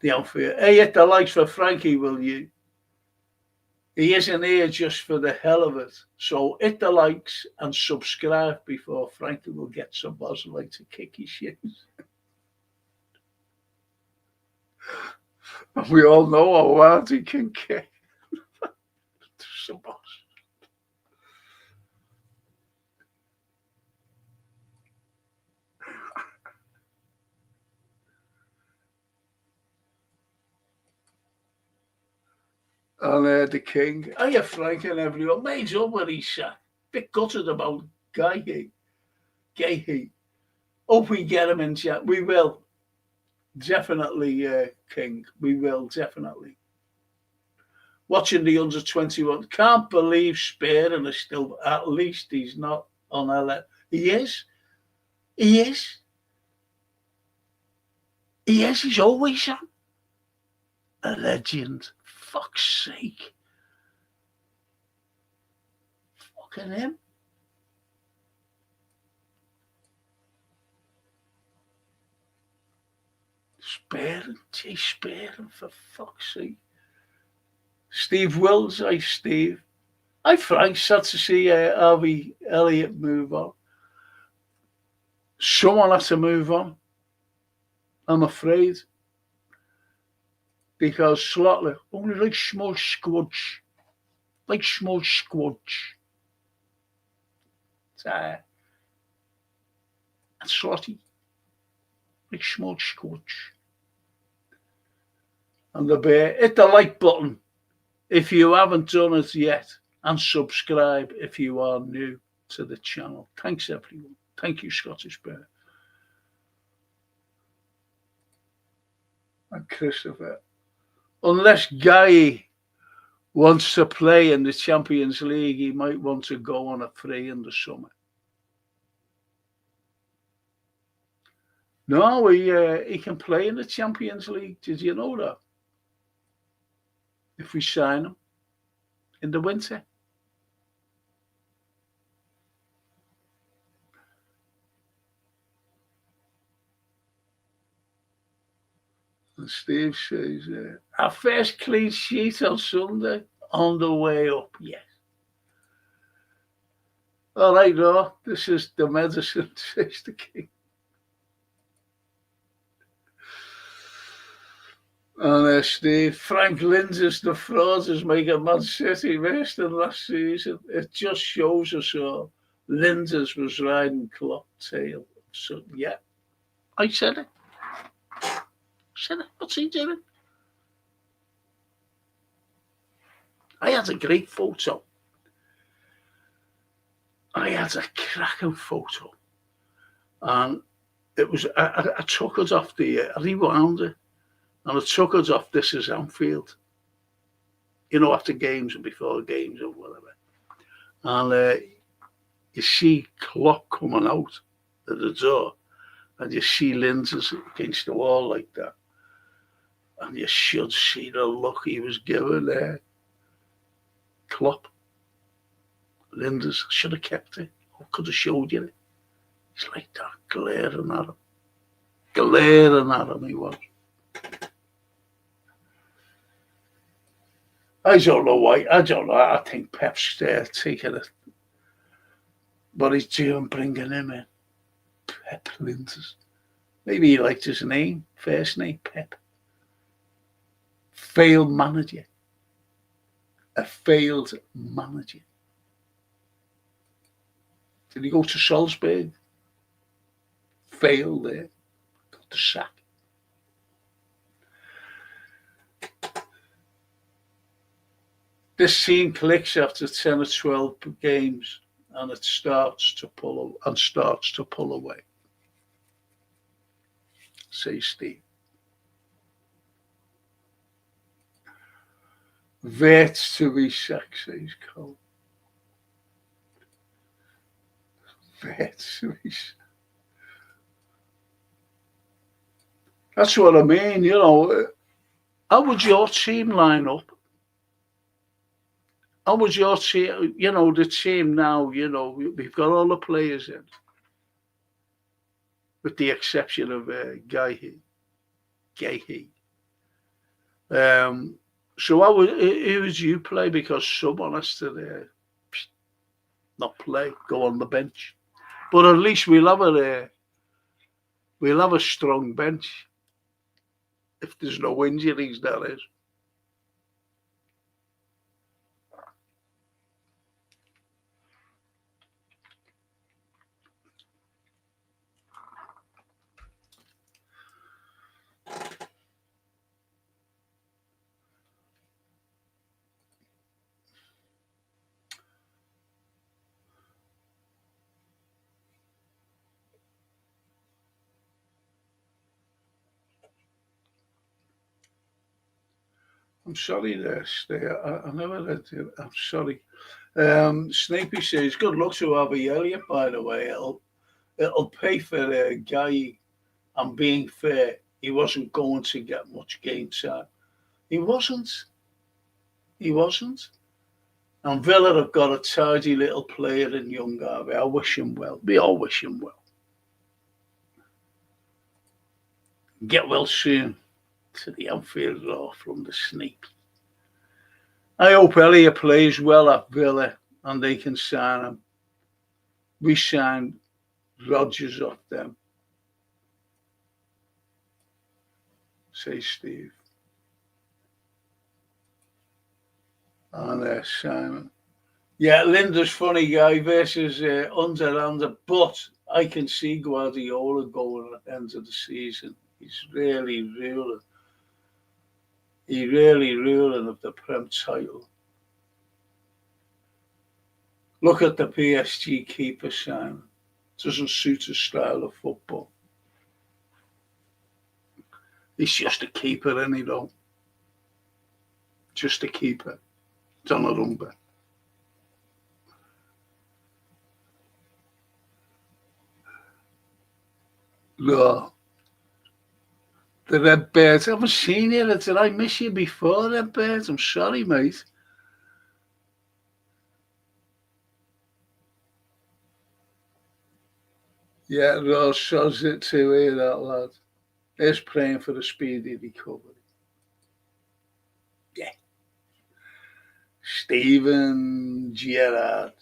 The outfit. Hey, hit the likes for Frankie, will you? He isn't here just for the hell of it. So hit the likes and subscribe before Frankie will get some like to kick his shins. And we all know how hard he can kick. Some boss. And the king, hiya Frank and everyone, made up what he said. Bit gutted about Gay Heat. Hope we get him in chat. We will. Definitely, King. We will, definitely. Watching the under 21. Can't believe Spearing is still, at least he's not on LFC. He is. He is. He is. He's always on. A legend. Fuck's sake. Fucking him. Spearing, for fuck's sake. Steve Wills, hi Steve. Hi Frank, sad to see Harvey Elliott move on. Someone has to move on, I'm afraid. Because Slotler, only like small squadge. Like small squadge. And Slotty. Like small squadge. And the bear, hit the like button if you haven't done it yet, and subscribe if you are new to the channel. Thanks everyone. Thank you, Scottish Bear. And Christopher. Unless Guy wants to play in the Champions League, he might want to go on a free in the summer. No, he can play in the Champions League. Did you know that? If we sign him, in the winter. And Steve says, our first clean sheet on Sunday, on the way up, yes. All right, no, this is the medicine, says the king. And Steve, Frank Lindsay's the fraud is making Man City worse than last season. It just shows us all. Lindsay's was riding Klopp's tail. So, yeah, I said it. What's he doing? I had a great photo. I had a cracking photo. And it was, I took it off I rewound it. And I took it off This Is Anfield. You know, after games and before games or whatever. And you see Klopp coming out at the door. And you see Lindsay against the wall like that. And you should see the look he was giving there. Klopp. Lindsay, should have kept it. I could have showed you it. He's like that, glaring at him. Glaring at him, he was. I don't know why. I don't know. I think Pep's there taking it. But he's doing bringing him in. Pep Lindsay. Maybe he liked his name, first name, Pep. Failed manager. A failed manager. Did he go to Salzburg? Failed there. Got the sack. This team clicks after 10 or 12 games and it starts to pull away. Says Steve. Wirtz to be sacked, says Cole. Wirtz to be sacked. That's what I mean, you know. How would your team line up? How would your team, you know, the team now, you know, we've got all the players in, with the exception of Gahey. So who would you play? Because someone has to not play, go on the bench. But at least we'll have a strong bench. If there's no injuries, that is. I'm sorry there, I never read it. I'm sorry. Snapey says, good luck to Harvey Elliott, by the way. It'll pay for a guy. And being fair, he wasn't going to get much game time. He wasn't. And Villa have got a tidy little player in young Harvey. I wish him well. We all wish him well. Get well soon to the Anfield Roar from the Snake. I hope Elliott plays well at Villa and they can sign him. We signed Rodgers off them. Says Steve. And Simon. Yeah, Linda's funny guy versus under, but I can see Guardiola going at the end of the season. He's really ruling. He's really ruling of the Prem title. Look at the PSG keeper, Simon. Doesn't suit his style of football. He's just a keeper, isn't he, though? Just a keeper. Donnarumma. No. The Red Birds. I haven't seen you. Did I miss you before, Red Birds? I'm sorry, mate. Yeah, Ross says it to hear that lad. He's praying for a speedy recovery. Yeah. Stephen Gerrard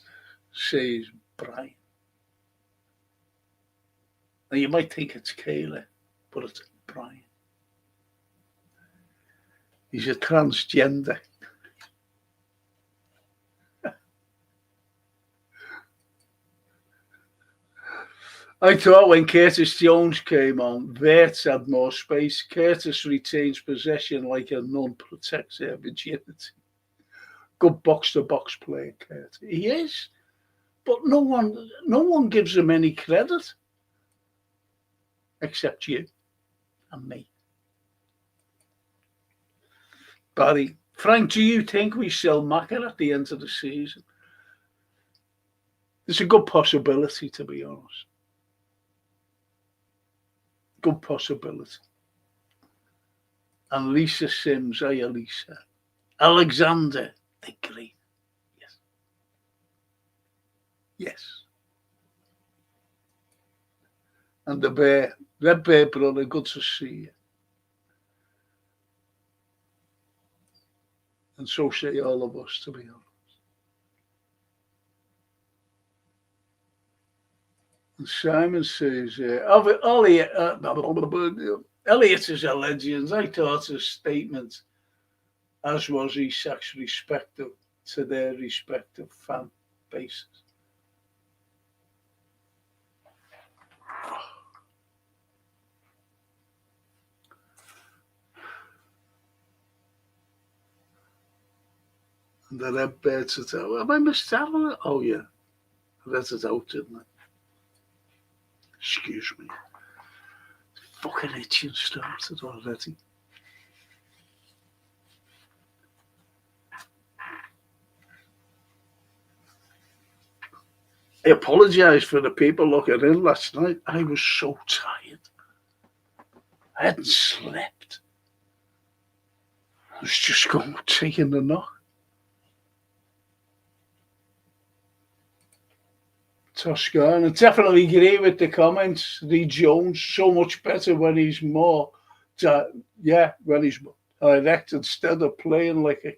says Brian. Now you might think it's Kayla, but it's Brian. He's a transgender. I thought when Curtis Jones came on, Wirtz had more space. Curtis retains possession like a nun protects her virginity. Good box-to-box player, Curtis. He is, but no one gives him any credit except you and me. Barry, Frank, do you think we sell Macca at the end of the season? There's a good possibility, to be honest. Good possibility. And Lisa Sims, hey Lisa. Alexander, the Great. Yes. Yes. And the Bear, Red Bear brother, good to see you. And so say all of us, to be honest. And Simon says, Elliot is a legend. I thought his statement, as was he, sex respective to their respective fan bases. And the Red Birds at out. Have I missed that one? Oh, yeah. That's it out, didn't I? Excuse me. Fucking itching started already. I apologise for the people looking in last night. I was so tired. I hadn't slept. I was just taking the knock. Tosca, and I definitely agree with the comments. Lee Jones, so much better when he's more, when he's direct instead of playing like a.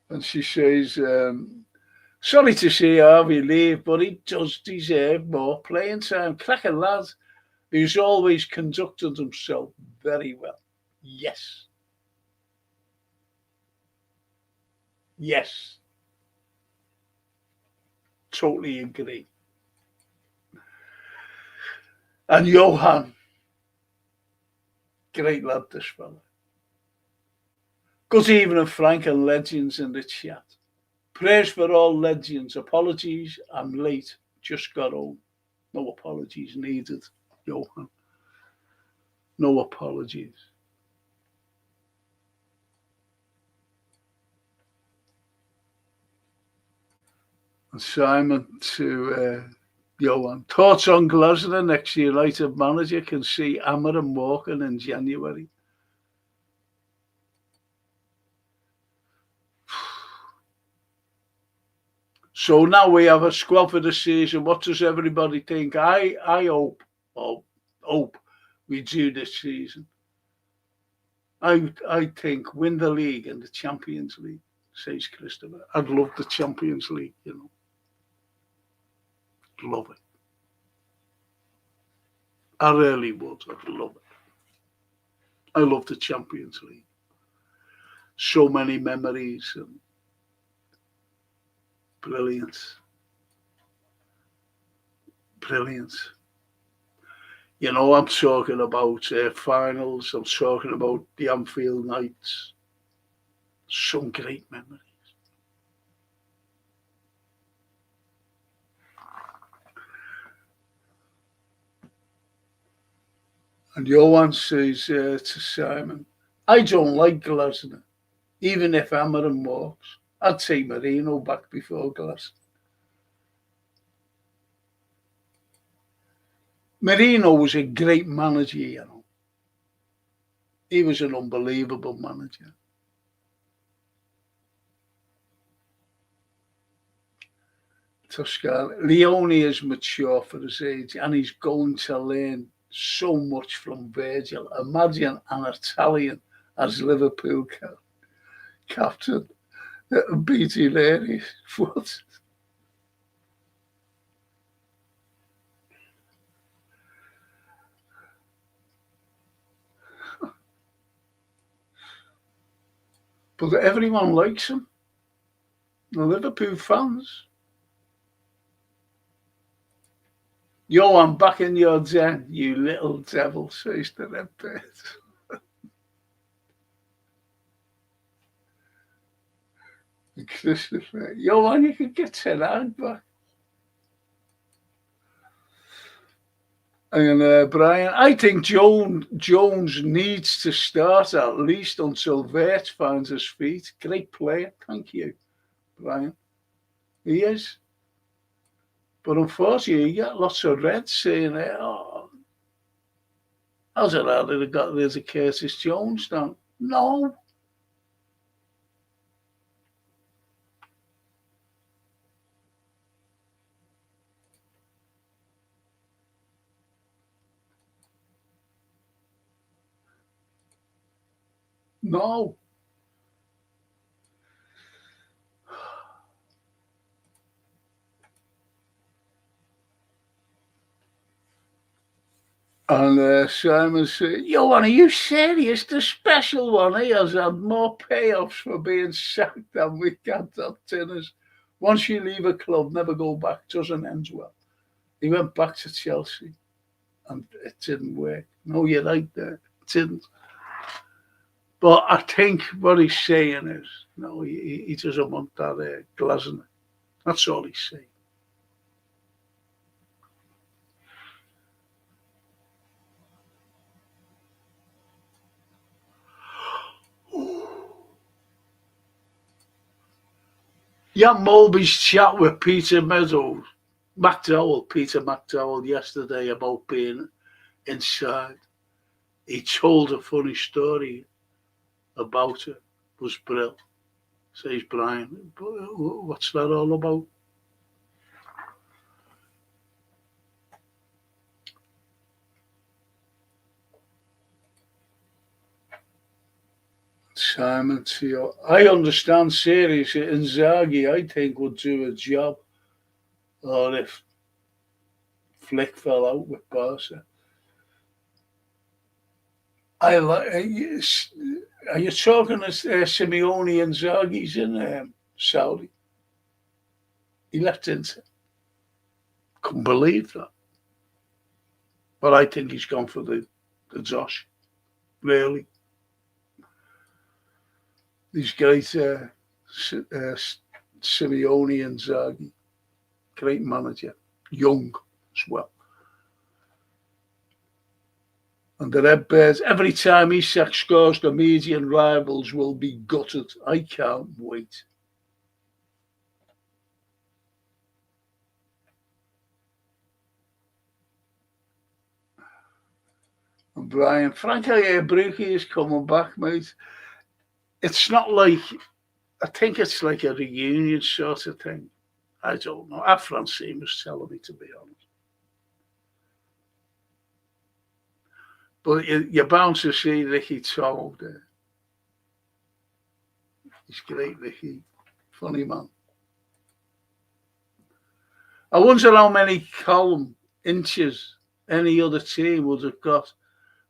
And she says, sorry to see Harvey leave, but he does deserve more playing time. Cracker lad, who's always conducted himself very well. Yes. Yes. Totally agree. And Johan, great lad, this fella. Good evening, Frank and legends in the chat. Prayers for all legends. Apologies, I'm late. Just got home. No apologies needed, Johan. No apologies. And Simon to Johan. Thoughts on Glasner, next United manager, can see Amarim walking in January. So now we have a squad for the season. What does everybody think? I hope we do this season. I think win the league and the Champions League, says Christopher. I'd love the Champions League, Love it. I really would. I'd love it. I love the Champions League. So many memories and brilliant. I'm talking about finals. I'm talking about the Anfield nights. Some great memories. And Johan says to Simon, I don't like Glasner, even if Amarim walks. I'd take Marino back before Glasner. Marino was a great manager, He was an unbelievable manager. Toscana. Leone is mature for his age and he's going to learn so much from Virgil. Imagine an Italian as Liverpool captain beating Larry's foot. But everyone likes him. The Liverpool fans. Yo, I'm back in your den, you little devil, says the Redbird. Christopher, yo, man, you could get 10 out back. And Brian, I think Jones needs to start at least until Vert finds his feet. Great player, thank you, Brian. He is. But unfortunately, you get lots of Reds saying, oh, how's it that they got rid of Curtis Jones now? No. No. And Simon said, yo, are you serious? The special one, he has had more payoffs for being sacked than we got at tennis. Once you leave a club, never go back, doesn't end well. He went back to Chelsea and it didn't work. No, you're right there. It didn't. But I think what he's saying is, no, he doesn't want that Glasner. That's all he's saying. Yeah, Mulby's chat with Peter McDowell yesterday about being inside. He told a funny story about it. Was brilliant. Says Brian, what's that all about? Simon Teo. I understand seriously Inzaghi, I think, would do a job. Or if Flick fell out with Barca. Are you talking to Simeone Inzaghi's in Saudi? He left Inter. Couldn't believe that. But I think he's gone for the Josh. Really. These great Simeone Inzaghi. Great manager. Young as well. And the Redbirds, every time Isak scores, the median rivals will be gutted. I can't wait. And Brian, Franco Brucki is coming back, mate. It's not like, I think it's like a reunion sort of thing. I don't know. Our Francine was telling me, to be honest. But you're bound to see Ricky Toll there. He's great, Ricky. Funny man. I wonder how many column inches any other team would have got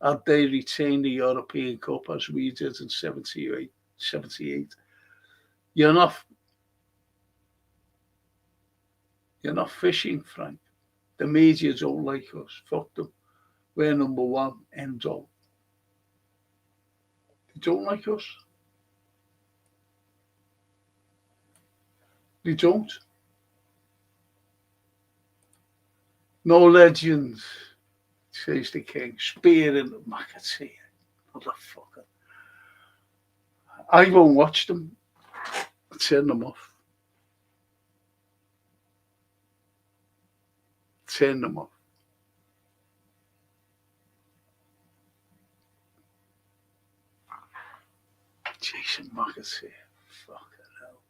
had they retained the European Cup as we did in 78. You're not fishing, Frank. The media don't like us. Fuck them. We're number one, end all. They don't like us. They don't. No legends, says the king. Spearing McAtee. Motherfucker. I won't watch them. I'll turn them off. Turn them off. Jason McAtee. Fucking hell.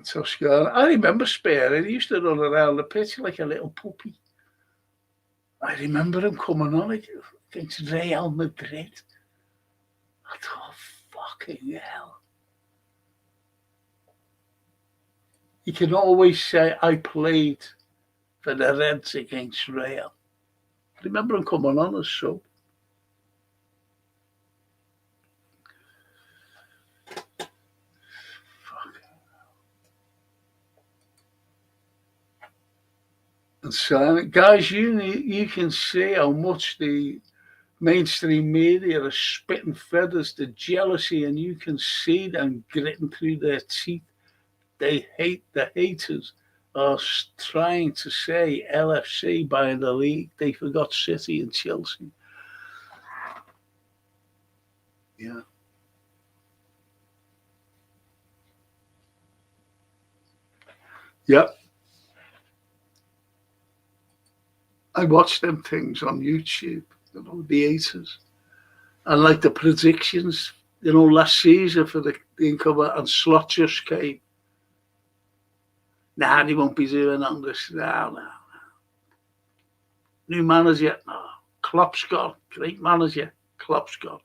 So scared. I remember Spear. He used to run around the pitch like a little puppy. I remember him coming on against Real Madrid. I thought, fucking hell. You can always say, I played for the Reds against Real. I remember him coming on as sub. And so, guys, you can see how much the mainstream media are spitting feathers, the jealousy, and you can see them gritting through their teeth. They hate the haters are trying to say LFC buying the league. They forgot City and Chelsea. Yeah. Yep. I watched them things on YouTube, the haters. And like the predictions, last season for the income, and Slot just came. Nah, he won't be doing on this. No. New manager, no. Klopp's gone. Great manager. Klopp's gone.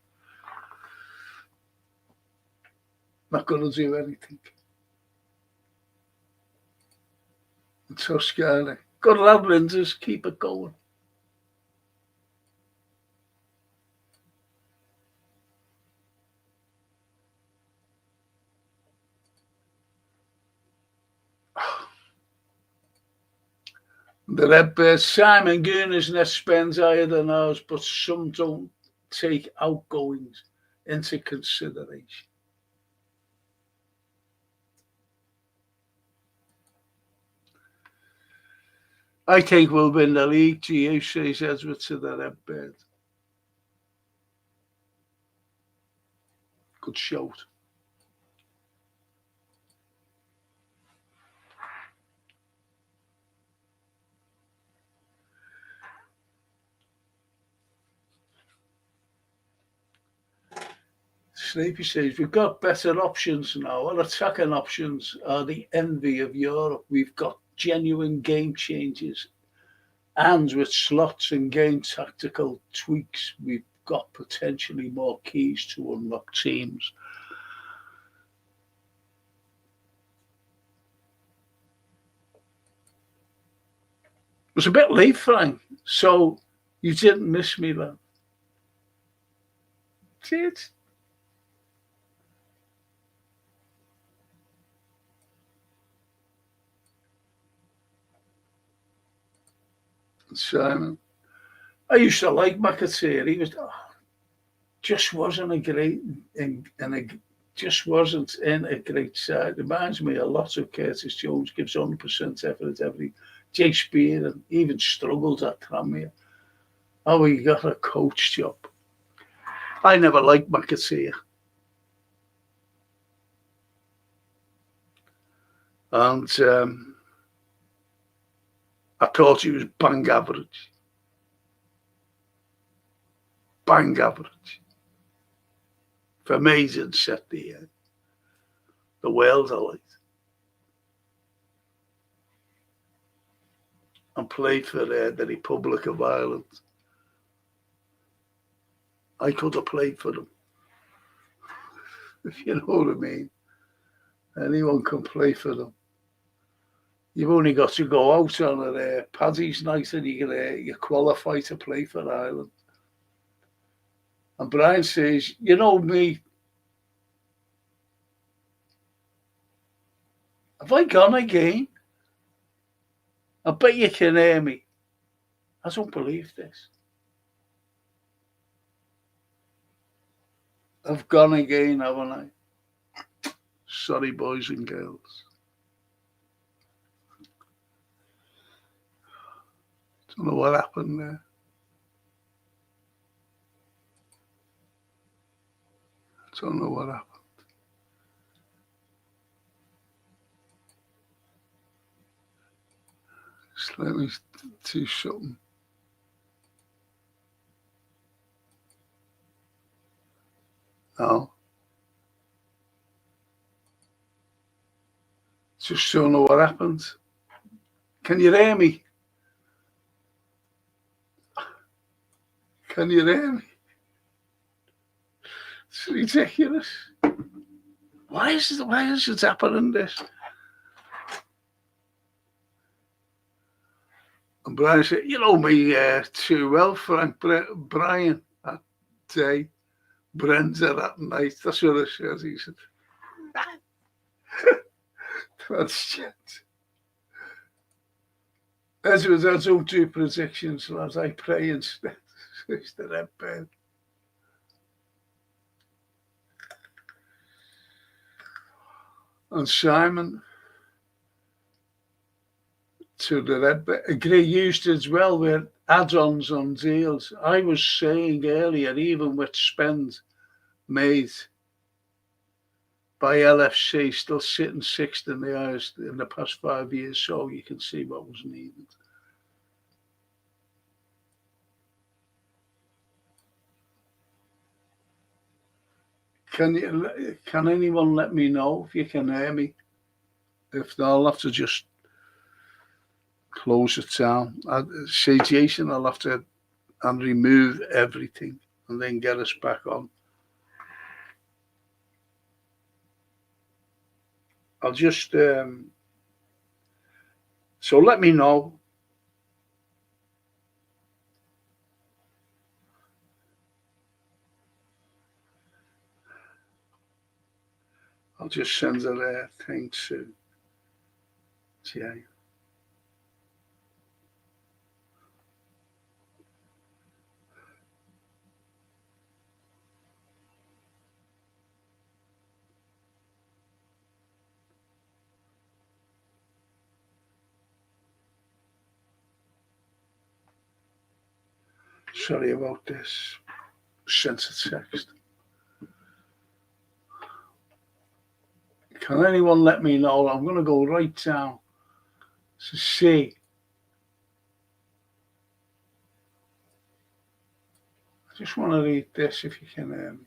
Not going to do anything. It's so scary. Good lad, Rangers. Keep it going. The Redbirds, Simon Gooner's net spends higher than ours, but some don't take outgoings into consideration. I think we'll win the league, GU, says Edward to the Redbird. Good shout. Sleepy says, we've got better options now. Our attacking options are the envy of Europe. We've got genuine game changes. And with slots and game tactical tweaks, we've got potentially more keys to unlock teams. It was a bit late, Frank, so you didn't miss me, lad. Did? Simon, I used to like McAteer. He was just wasn't a great, just wasn't in a great side. Reminds me a lot of Curtis Jones. Gives 100% effort every. Jay Spear and even struggled at Tranmere. Oh, he got a coach job. I never liked McAteer. And I thought he was bang average. Bang average. For me, he didn't set the world alight. And played for the Republic of Ireland. I could have played for them. If you know what I mean. Anyone can play for them. You've only got to go out on a Paddy's night and you qualify to play for Ireland. And Brian says, you know me, have I gone again? I bet you can hear me. I don't believe this. I've gone again, haven't I? Sorry, boys and girls. Don't know what happened there. Don't know what happened. Just let me do something. No. Just don't know what happened. Can you hear me? Can you hear me? It's ridiculous. Why is it happening this? And Brian said, you know me too well, Frank. Brian, that day, Brenda that night. That's what I said. He said, that's shit. Edward, I don't do predictions, lads. I pray instead. It's the red bed. And Simon to the red bed. Agree used as well with add-ons on deals. I was saying earlier, even with spend made by LFC, still sitting sixth in the highest in the past 5 years, so you can see what was needed. Can anyone let me know if you can hear me? If not, I'll have to just close it down. Say, Jason, I'll have to remove everything and then get us back on. I'll just so let me know. I'll just send a thing to Jay. Sorry about this. Sent a text. Can anyone let me know? I'm going to go right down to see. I just want to read this if you can hear me.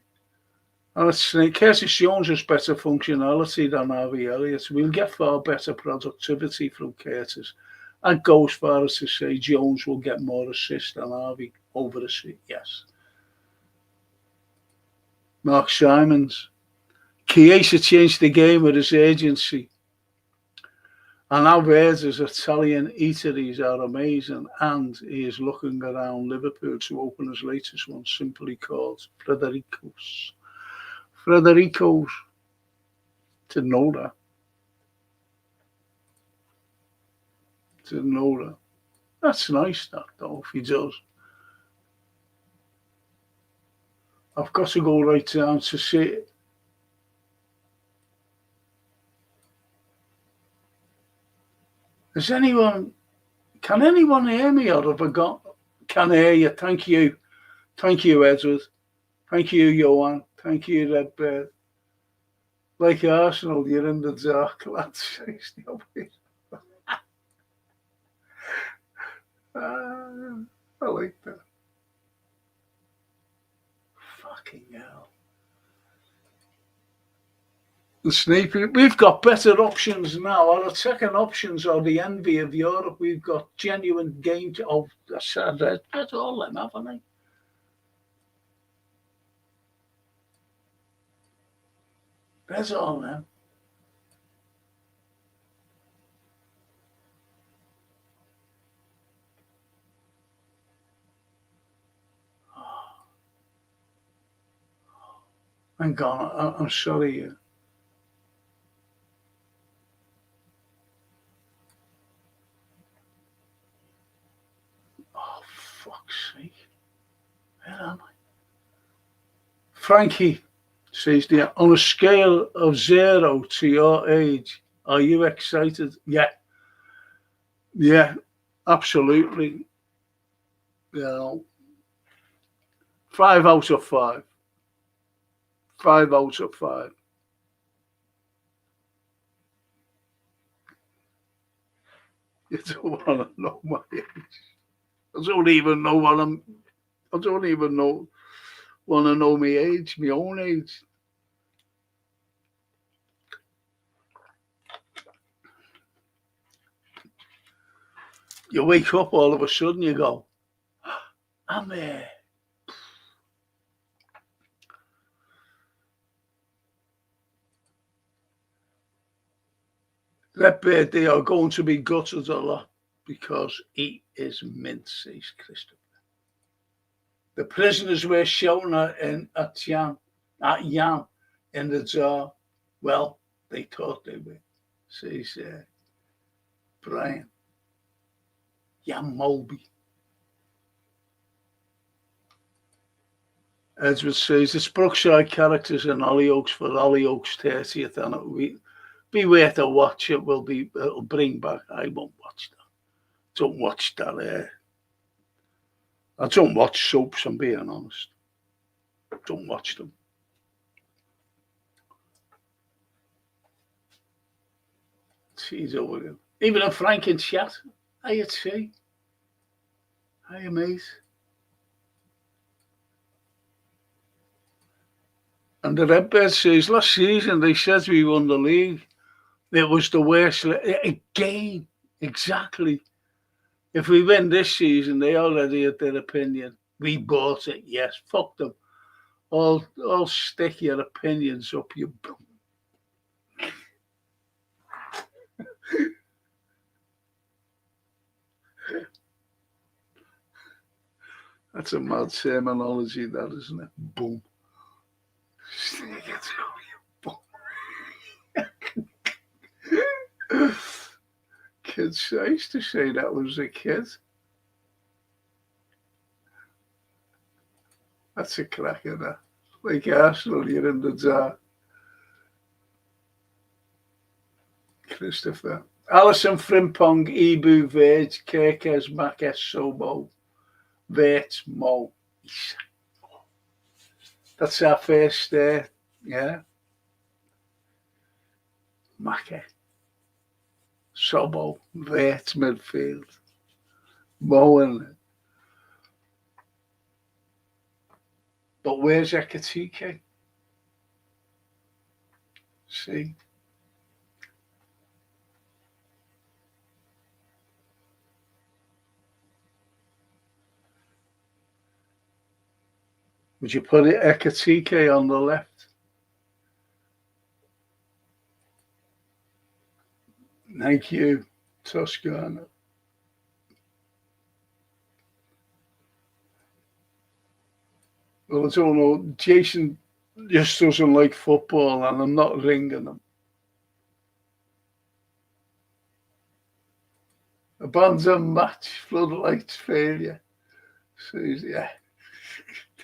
And it's Curtis Jones has better functionality than Harvey Elliott. We'll get far better productivity from Curtis. I'd go as far as to say Jones will get more assists than Harvey over the sea. Yes. Mark Simons. Chiesa changed the game with his agency. And Alvarez's Italian eateries are amazing. And he is looking around Liverpool to open his latest one, simply called Frederico's. Frederico's. Didn't know that. Didn't know that. That's nice, that, though, if he does. I've got to go right down to see it. Can anyone hear me, or have I got? Can hear you. Thank you. Thank you, Edward. Thank you, Johan. Thank you, Redbird. Like Arsenal, you're in the dark, lads. I like that. Fucking hell. The Sneaky, we've got better options now. Our second options are the envy of Europe. We've got genuine game to. Oh, that's all them, haven't I? That's all them. I'm gone. I'm sorry. Oh, fuck's sake. Where am I? Frankie says, on a scale of 0 to your age, are you excited? Yeah. Yeah, absolutely. You know, 5 out of 5. 5 out of 5. You don't want to know my age. I don't even know what I'm. I don't even know. Want to know my age, my own age. You wake up all of a sudden, you go, I'm here. Redbeard, they are going to be gutted a lot because he is mint, says Christopher. The prisoners were shouting at Jan in the jar. Well, they thought they were, says Brian. Jan Mulby. Edward says it's Brookside characters in Hollyoaks for Hollyoaks 30th, and it will be worth a watch. It'll bring back. I won't watch that. Don't watch that. I don't watch soaps, I'm being honest. Don't watch them. She's over there. Even a Frank in chat. Hiya, T. Hiya, mate. And the Redbird says, last season they said we won the league. It was the worst. Again, exactly. If we win this season, they already had their opinion. We bought it, yes. Fuck them. All stick your opinions up your bum. That's a mad terminology, that, isn't it? Boom. Stick it up your bum. Kids, I used to say that was a kid. That's a cracker, that. Like Arsenal, you're in the dark. Christopher. Alison Frimpong, Ibu, Verge, Kirkes, Makes, Sobo, Vert, Mo. That's our first, yeah. Make, Sobo, Vert, midfield. Mo and... But where's Ekatike? See? Would you put it Ekatike on the left? Thank you, Toscana. Well, I don't know. Jason just doesn't like football, and I'm not ringing him. Abandon match, floodlights failure. Says, yeah.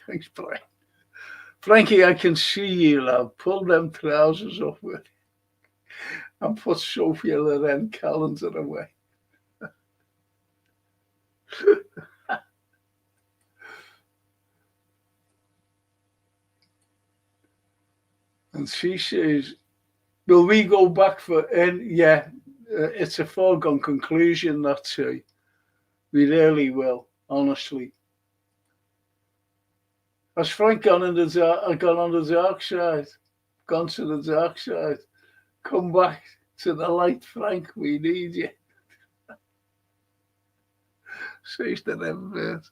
Thanks, Brian. Frankie, I can see you, lad. Pull them trousers off with and put Sophia Loren calendar away. And she says, will we go back for... yeah, it's a foregone conclusion, that too. We really will, honestly. Has Frank gone on the dark side? Gone to the dark side? Come back to the light, Frank. We need you. Says the Redbird.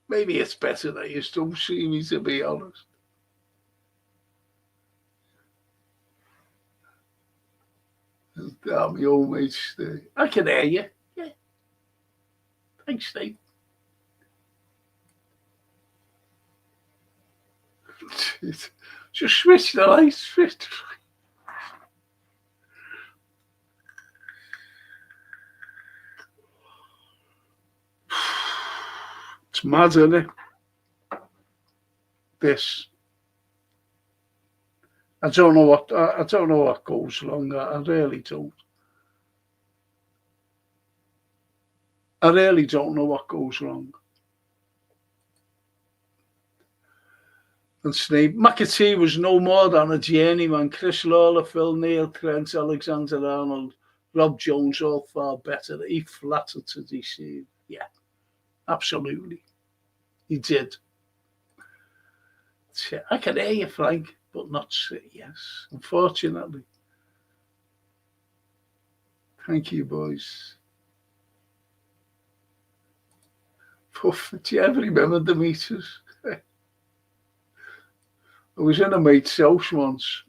Maybe it's better that you don't see me, to be honest. Damn, your old mate, Steve. I can hear you. Yeah. Thanks, Steve. Just switch the lights. Switch. It's mad, isn't it? This. I don't know what goes wrong. I really don't. I really don't know what goes wrong. And Snape, McAtee was no more than a journeyman. Chris Lawler, Phil Neal, Trent, Alexander-Arnold, Rob Jones, all far better. He flattered to deceive. Yeah, absolutely. He did. I can hear you, Frank, but not City, yes. Unfortunately. Thank you, boys. Puff, do you ever remember the meters? I was in a mate's house once.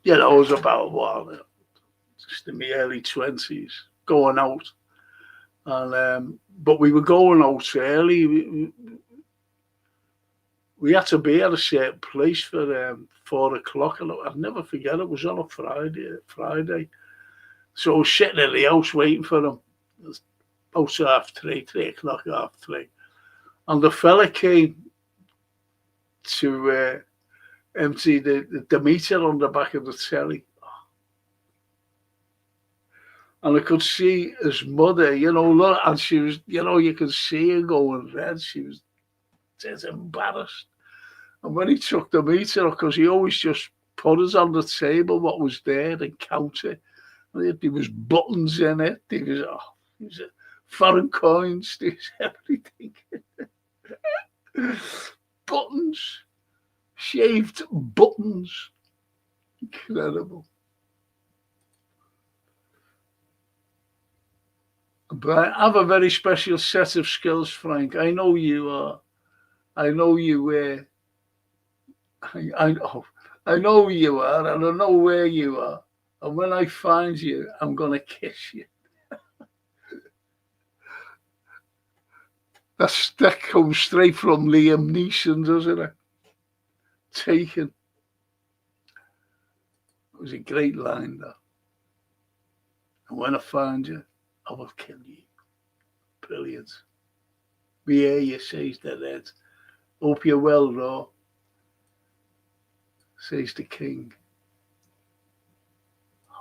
You know, I was about, what, just in my early 20s, going out. And but we were going out early. We had to be at a certain place for 4 o'clock. And I'll never forget, it was on a Friday. So I was sitting in the house waiting for him. It was about 3:30, 3:30. And the fella came to empty the meter on the back of the telly. And I could see his mother, look, and she was, you could see her going red. She was dead embarrassed. And when he took the meter, because he always just put us on the table, what was there, and counted. There was buttons in it. There was foreign coins. There was everything. Buttons. Shaved buttons. Incredible. But I have a very special set of skills, Frank. I know you are. I know you were. I know you are, and I know where you are. And when I find you, I'm going to kiss you. That comes straight from Liam Neeson, doesn't it? Taken. It was a great line, that. And when I find you, I will kill you. Brilliant. We hear you, says the Red. Hope you're well, Raw, says the King.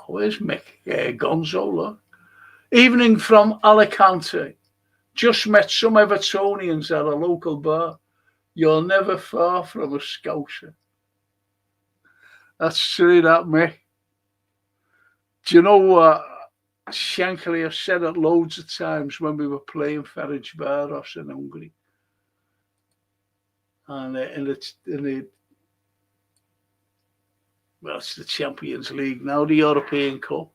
Where's Mick Gonzo, look? Evening from Alicante. Just met some Evertonians at a local bar. You're never far from a Scouser. That's true, that, Mick. Do you know what? Shankly, I've said it loads of times when we were playing Ferencváros in Hungary. And it's the Champions League now, the European Cup.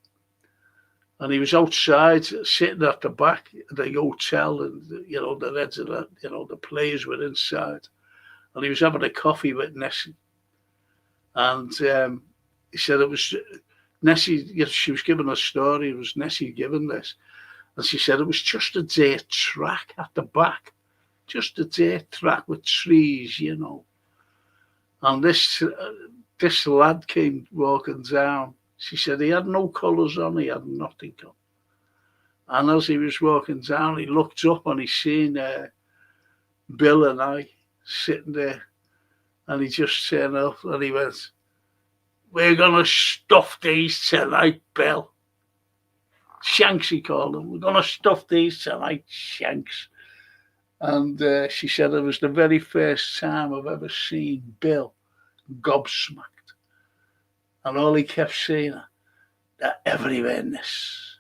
And he was outside, sitting at the back of the hotel, and the Reds, the players were inside. And he was having a coffee with Nessie. And he said it was Nessie. She was giving a story. It was Nessie giving this, and she said it was just a dirt track at the back, just a dirt track with trees, And this lad came walking down. She said he had no colours on, he had nothing on. And as he was walking down, he looked up and he seen Bill and I sitting there. And he just turned up and he went, "We're going to stuff these tonight, Bill." Shanks, he called him. "We're going to stuff these tonight, Shanks." And she said it was the very first time I've ever seen Bill gobsmacked. And all he kept saying, "The everywhere-ness.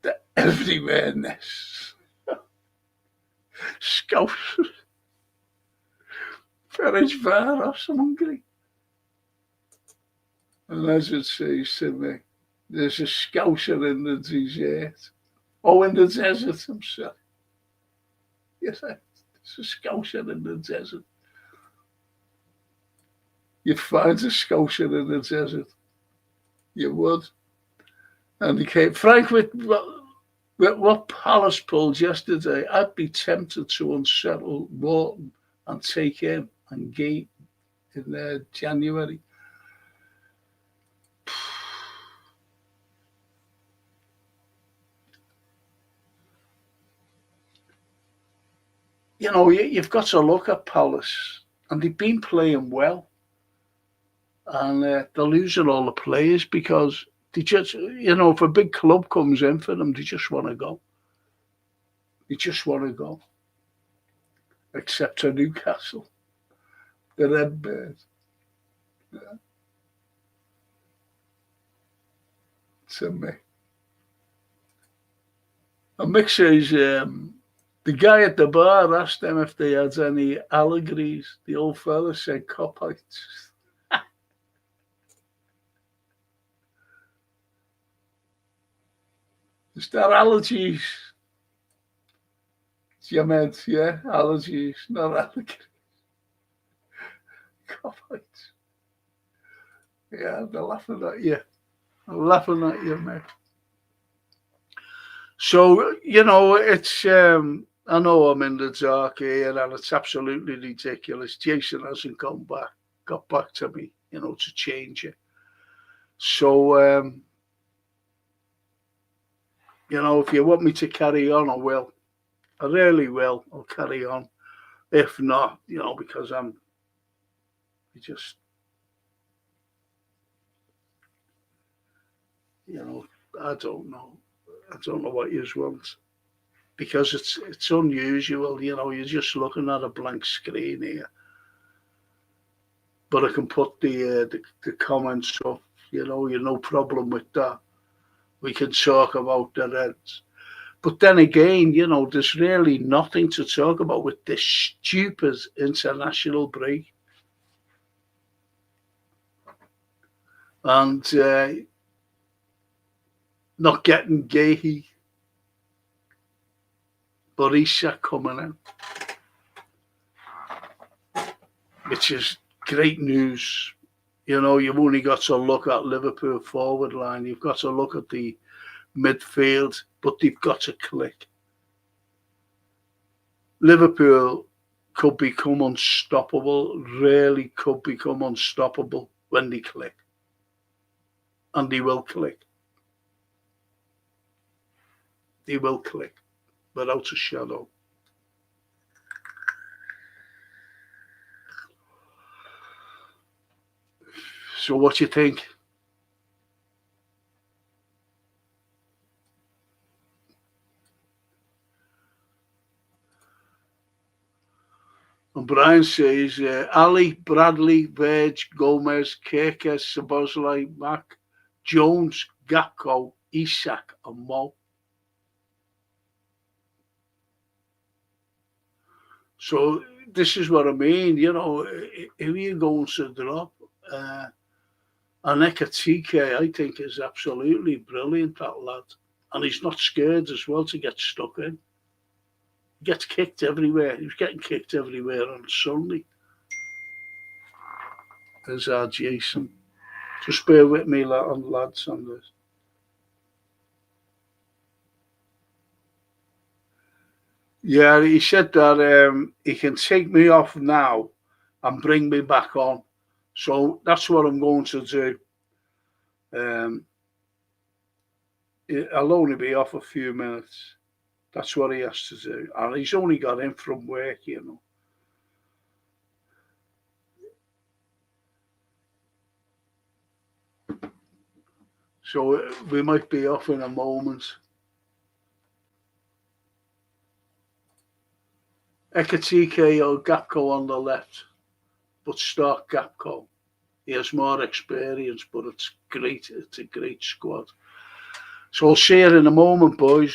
The everywhere-ness." Scousers. Ferencváros, Hungary. And as it says to me, there's a Scouser in the desert. Oh, in the desert, I'm sorry. Yes, there's a Scouser in the desert. You'd find a Scouser in the desert. You would. And he came, Frank, with what Palace pulled yesterday, I'd be tempted to unsettle Morton and take him and Gate in January. You've got to look at Palace, and they've been playing well. And they're losing all the players because they just, if a big club comes in for them, they just want to go. They just want to go. Except to Newcastle, the Redbirds. Yeah. To me. And Mick says, the guy at the bar asked them if they had any allegories. The old fella said copites. Is that allergies? You meant, yeah, allergies, not allergies. God, yeah, they're laughing at you. They're laughing at you, mate. So, it's, I know I'm in the dark here and it's absolutely ridiculous. Jason hasn't got back to me, to change it. So, if you want me to carry on, I will. I really will. I'll carry on. If not, because I'm just, I don't know. I don't know what you want. Because it's unusual, you're just looking at a blank screen here. But I can put the comments up, you're no problem with that. We can talk about the Reds. But then again, there's really nothing to talk about with this stupid international break. And not getting Gahey, but Isak coming in, which is great news. You've only got to look at Liverpool forward line. You've got to look at the midfield, but they've got to click. Liverpool could become unstoppable, really could become unstoppable when they click. And they will click. They will click, without a shadow. So what do you think? And Brian says, Ali, Bradley, Verge, Gomez, Keke, Szoboszlai, Mac, Jones, Gakpo, Isak and Mo. So this is what I mean, if you're going to drop, Anecdotes, I think, is absolutely brilliant, that lad. And he's not scared as well to get stuck in. He gets kicked everywhere. He was getting kicked everywhere on Sunday. There's our Jason. Just bear with me, lads, on this. Yeah, he said that he can take me off now and bring me back on. So that's what I'm going to do. I'll only be off a few minutes. That's what he has to do. And he's only got in from work, So we might be off in a moment. Ekatike or Gapco on the left, but start Gapco. He has more experience, but it's great. It's a great squad. So I'll see you in a moment, boys.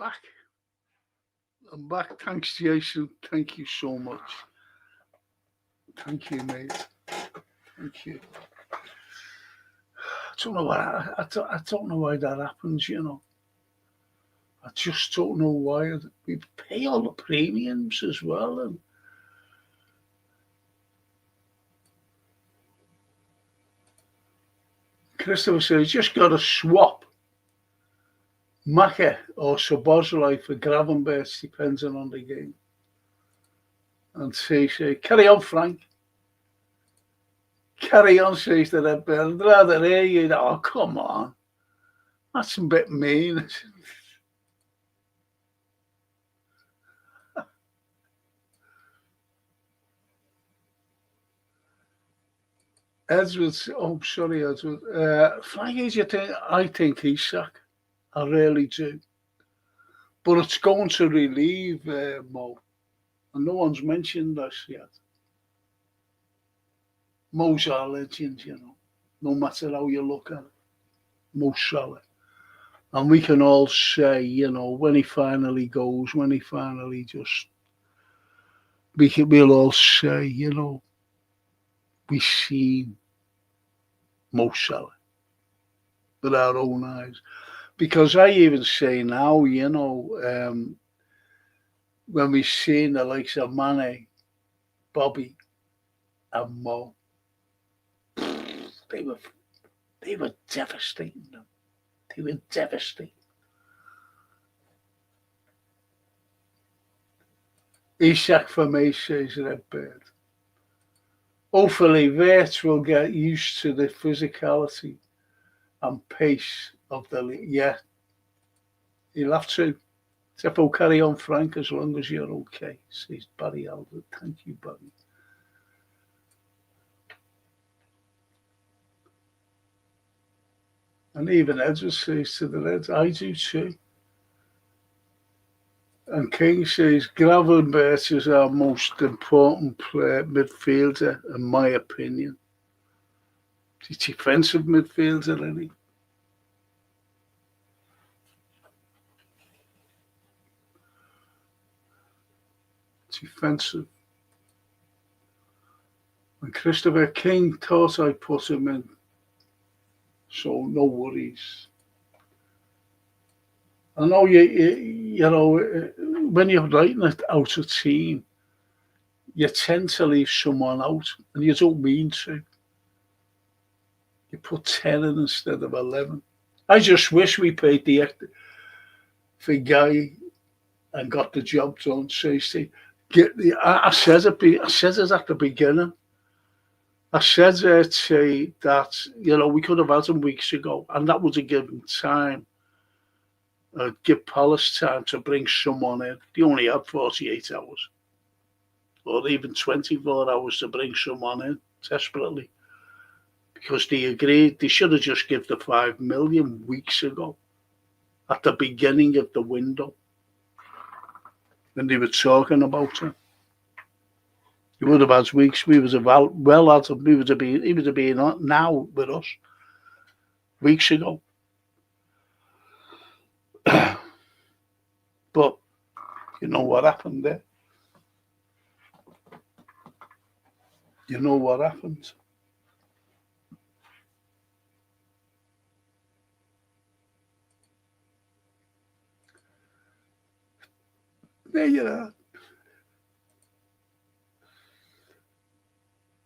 back. I'm back. Thanks, Jason. Thank you so much. Thank you, mate. Thank you. I don't know why. I don't know why that happens. You know. I just don't know why. We pay all the premiums as well, and Christopher says just got to swap Maka or Szoboszlai for Gravenberch, depending on the game. And say, carry on, Frank. Carry on, says the Red Bear. I'd rather hear you. Oh, come on. That's a bit mean. Edwards, oh, sorry, Edward. Frank, I think he's sacked. I really do. But it's going to relieve Mo. And no one's mentioned this yet. Mo's our legend, you know, no matter how you look at it. Mo Salah. And we can all say, you know, when he finally goes, when he finally just, we'll all say, you know, we seen Mo Salah with our own eyes. Because I even say now, you know, when we've seen the likes of Mane, Bobby, and Mo, they were devastating them. They were devastating. Isak for me, says Redbird. Hopefully, Wirtz will get used to the physicality and pace of the league. Yeah, he'll have to. Except for carry on, Frank, as long as you're okay, says Barry Albert. Thank you, Barry. And even Edward says to the Reds, I do too. And King says, Gravenberch is our most important player, midfielder, in my opinion. He's defensive midfielder, isn't he? Defensive. And Christopher King thought I put him in. So no worries. I know you know, when you're writing it out a team, you tend to leave someone out, and you don't mean to. You put 10 in instead of 11. I just wish we paid the for Guy and got the job done. So get the. I said it at the beginning. I said that, you know, we could have had him weeks ago, and that would have given time. Give Palace time to bring someone in. They only had 48 hours, or even 24 hours to bring someone in desperately, because they agreed they should have just given the 5 million weeks ago, at the beginning of the window, when they were talking about it. He would have had weeks. We was well out of. He would have been now with us weeks ago. But you know what happened there. You know what happened. There you are.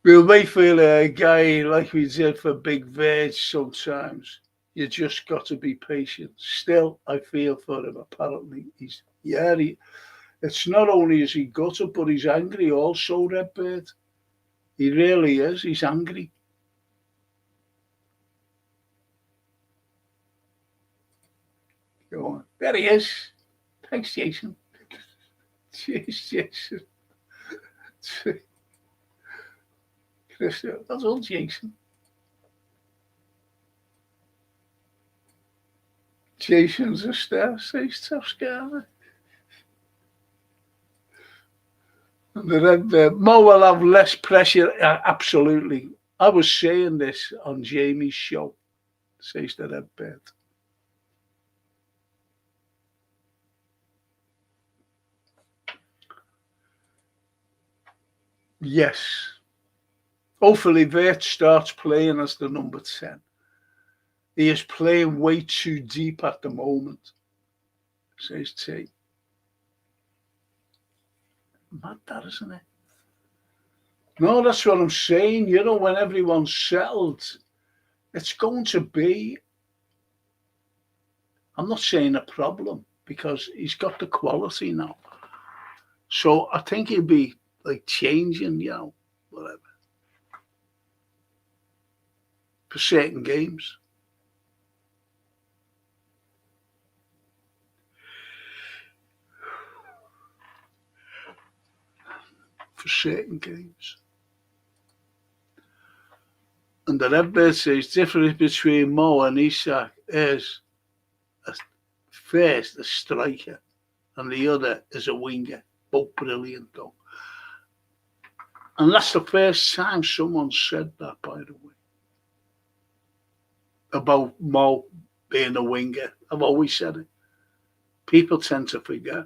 We may feel a guy like we did for Big Veg sometimes. You just got to be patient. Still, I feel for him. Apparently, it's not only is he gutted, but he's angry also, Redbird. He really is. He's angry. Go on. There he is. Thanks, Jason. Cheers, Jason. That's all, Jason. Jason's a star, says Tough Scarlet. The Red Mo will have less pressure. Absolutely. I was saying this on Jamie's show, says the Red Bird. Yes. Hopefully Vert starts playing as the number 10. He is playing way too deep at the moment, says T. Mad that, isn't it? No, that's what I'm saying. You know, when everyone's settled, it's going to be, I'm not saying a problem, because he's got the quality now. So I think he'll be like changing, whatever, for certain games. For certain games. And the Redbird says difference between Mo and Isak is first a striker and the other is a winger. Both brilliant though. And that's the first time someone said that, by the way, about Mo being a winger. I've always said it. People tend to forget.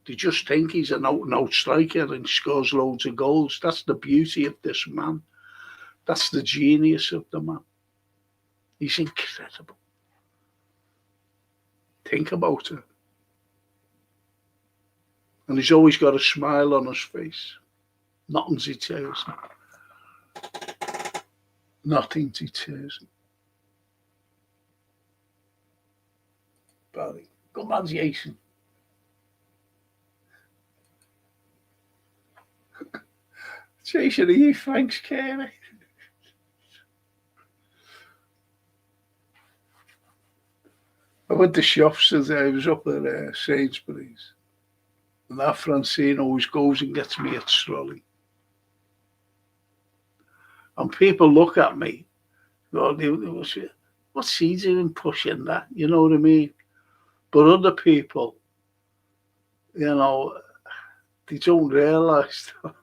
They just think he's an out-and-out striker and scores loads of goals. That's the beauty of this man. That's the genius of the man. He's incredible. Think about it. And he's always got a smile on his face. Nothing deters him. Nothing deters him. Barry. Good man, Jason. Jason, are you? Thanks, Kerry. I went to shops today. I was up at Sainsbury's. And that Francine always goes and gets me a trolley. And people look at me, what's he doing pushing that? You know what I mean? But other people, they don't realise that.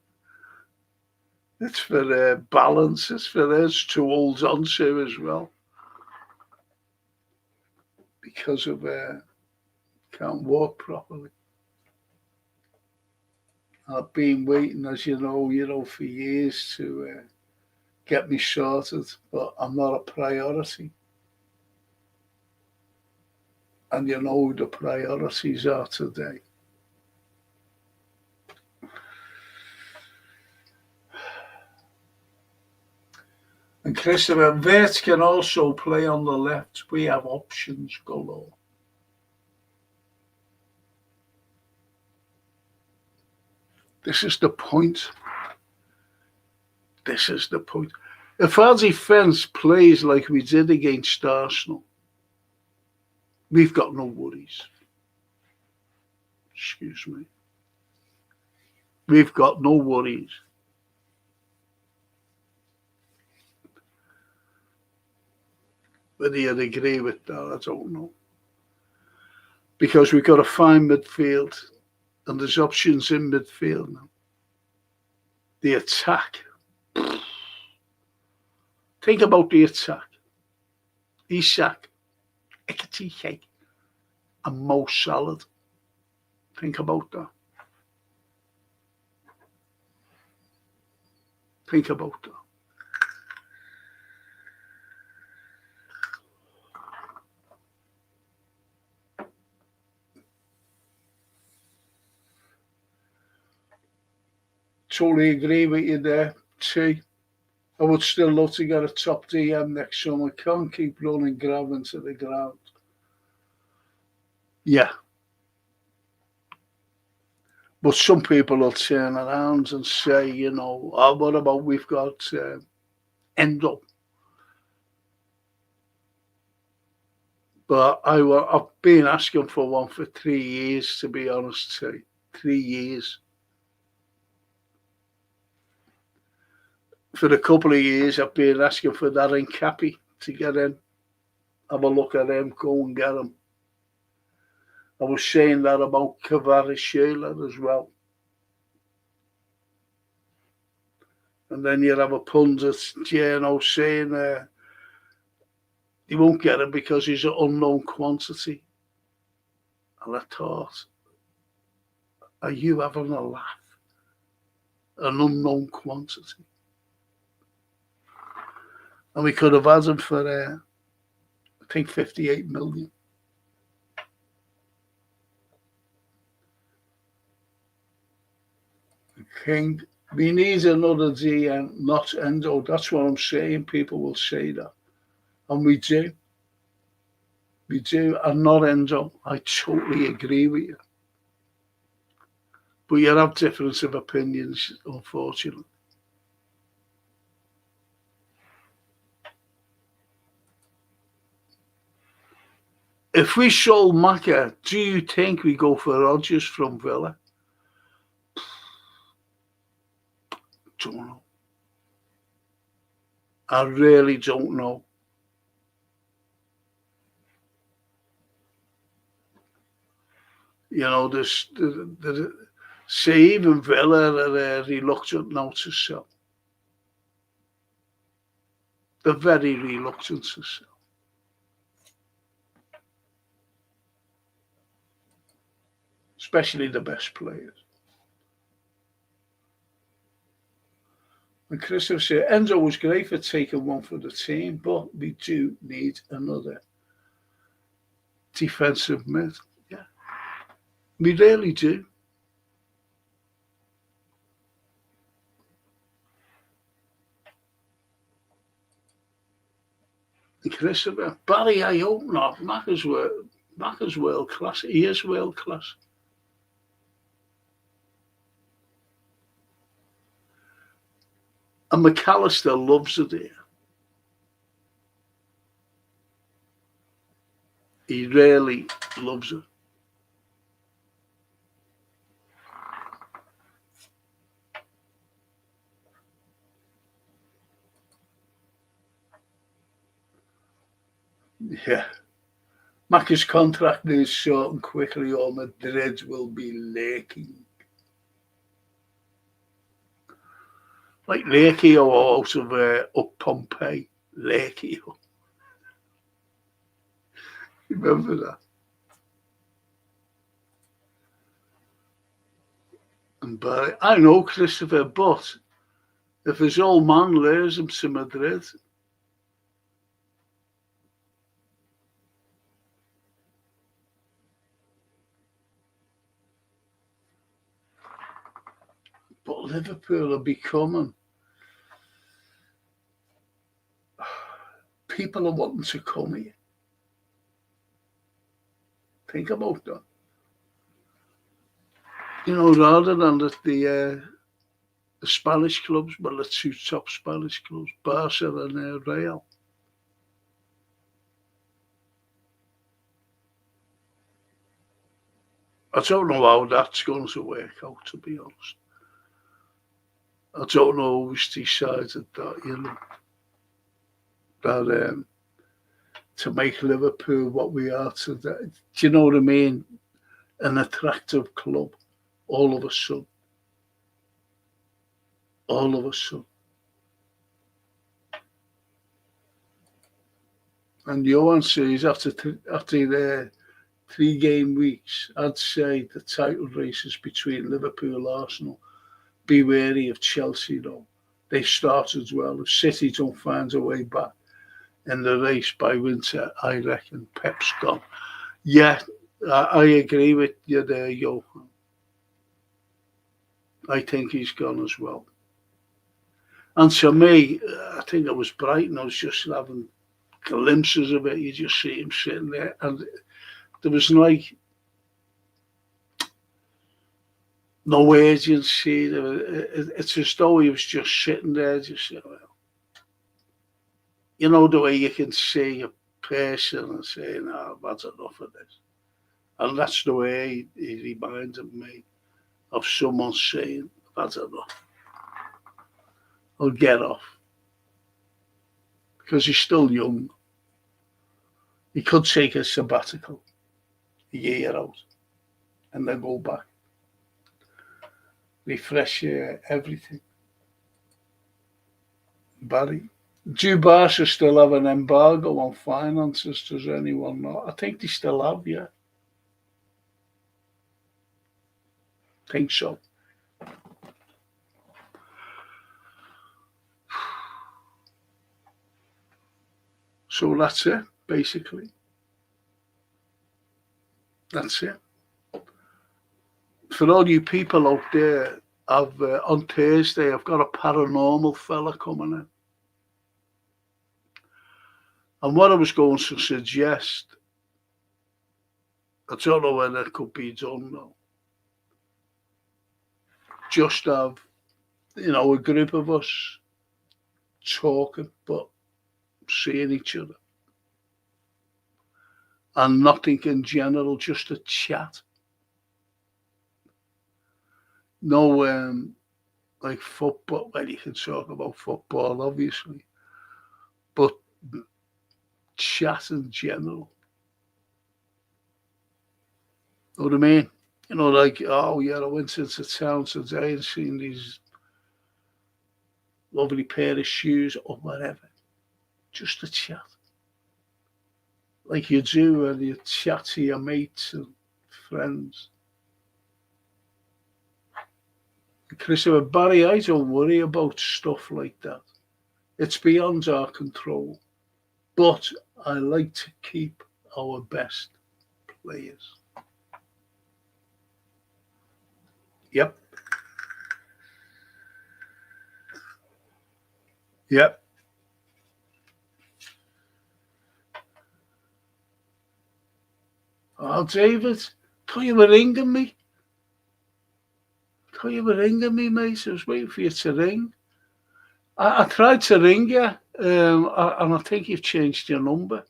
It's for balance, it's for us to hold on to as well. Because of can't walk properly. I've been waiting, as you know, for years to get me sorted, but I'm not a priority. And you know who the priorities are today. And Christopher, Vert can also play on the left. We have options galore. This is the point. This is the point. If our defence plays like we did against Arsenal, we've got no worries. Excuse me. We've got no worries. Whether you'd agree with that, I don't know. Because we've got to find midfield, and there's options in midfield now. The attack. Think about the attack. Isak, Ekatike, and Mo Salah. Think about that. Think about that. Totally agree with you there, T. I would still love to get a top DM next summer. Can't keep running gravel into the ground. Yeah. But some people will turn around and say, what about we've got Endo? But I've been asking for one for 3 years, to be honest, T. 3 years. For a couple of years, I've been asking for that in Cappy to get in. Have a look at him, go and get him. I was saying that about Kvaratskhelia as well. And then you'd have a pundit, saying he won't get him because he's an unknown quantity. And I thought, are you having a laugh? an unknown quantity. And we could have had him for, I think, 58 million. King, we need another DM, not Enzo. That's what I'm saying. People will say that. And we do. We do. And not Enzo. I totally agree with you. But you have difference of opinions, unfortunately. If we sold Maka, do you think we go for Rodgers from Villa? Don't know. I really don't know. You know, say even Villa are reluctant now to sell. They're very reluctant to sell. Especially the best players. And Christopher said, Enzo was great for taking one for the team, but we do need another defensive mid. Yeah, we really do. And Christopher, Barry, I hope not. Mac is world class. He is world class. And McAllister loves it here. He really loves it. Yeah. Mac's contract is short and quickly, or Madrid will be laking. Like Lakio out of up Pompeii. Lakio. Remember that? And Barry, I know Christopher, but if his old man lures him to Madrid, but Liverpool are becoming, people are wanting to come here. Think about that. You know, rather than the Spanish clubs, well, the two top Spanish clubs, Barca and Real. I don't know how that's going to work out, to be honest. I don't know who's decided that, you know, that to make Liverpool what we are today. Do you know what I mean? An attractive club, all of a sudden. All of a sudden. And Johan says after 3-game weeks, I'd say the title race is between Liverpool and Arsenal. Be wary of Chelsea, though. They started well. If City don't find a way back in the race by winter, I reckon Pep's gone. Yeah, I agree with you there, Johan. I think he's gone as well. And to me, I think it was Brighton. I was just having glimpses of it. You just see him sitting there, and there was like no urgency. It's as though he was just sitting there, just, you know, the way you can see a person and say, no, I've had enough of this. And that's the way he reminded me of someone saying, I've had enough. I'll get off. Because he's still young. He could take a sabbatical, a year out, and then go back. Refresh everything. Barry. Do Barca still have an embargo on finances? Does anyone know? I think they still have, yeah. I think so. So that's it, basically. That's it. For all you people out there, on Thursday, I've got a paranormal fella coming in. And what I was going to suggest, I don't know whether it could be done though, just have, a group of us talking, but seeing each other. And nothing in general, just a chat. No, like football. Well, you can talk about football, obviously, but chat in general. Know what I mean? Like, oh yeah, I went into town today and seen these lovely pair of shoes or whatever. Just a chat. Like you do when you chat to your mates and friends. Christopher, Barry, I don't worry about stuff like that. It's beyond our control. But I like to keep our best players. Yep. Yep. Oh, David, thought you were ringing me. Mate. I was waiting for you to ring. I tried to ring you, and I think you've changed your number.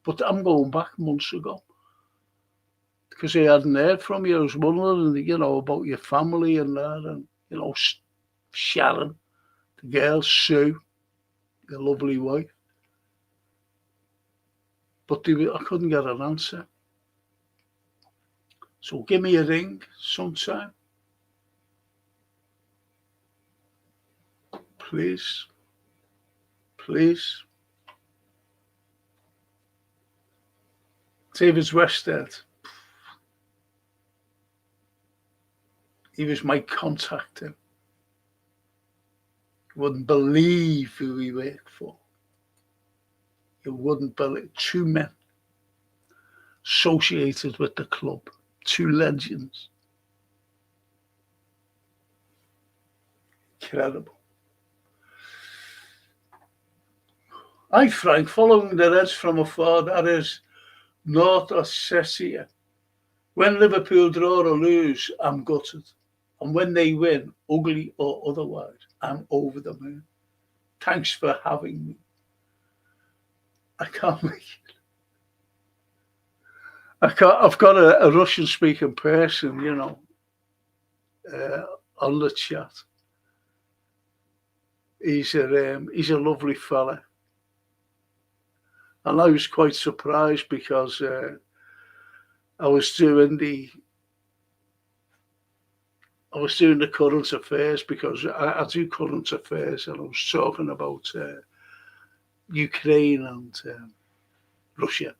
But I'm going back months ago. Because I hadn't heard from you. I was wondering, about your family and that. And, Sharon, the girl, Sue, your lovely wife. But I couldn't get an answer. So give me a ring sometime. Please. David Westhead. He was my contact. You wouldn't believe who he worked for. You wouldn't believe. 2 men associated with the club. 2 legends. Incredible. Hi, Frank. Following the Reds from afar, that is North Ossetia. When Liverpool draw or lose, I'm gutted. And when they win, ugly or otherwise, I'm over the moon. Thanks for having me. I can't make it. I've got a Russian-speaking person, on the chat. He's a lovely fella. And I was quite surprised because I was doing the current affairs because I do current affairs, and I was talking about Ukraine and Russia.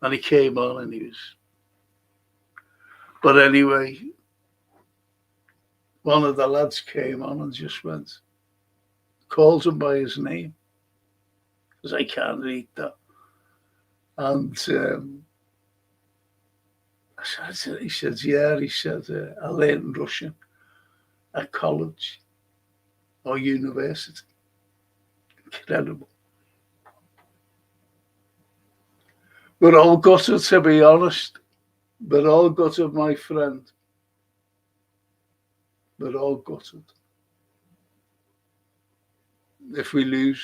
And he came on and he was... But anyway, one of the lads came on and just called him by his name. Because I can't read that. And he said, yeah, I learned Russian at college or university. Incredible. We're all gutted, to be honest. We're all gutted, my friend. We're all gutted. If we lose.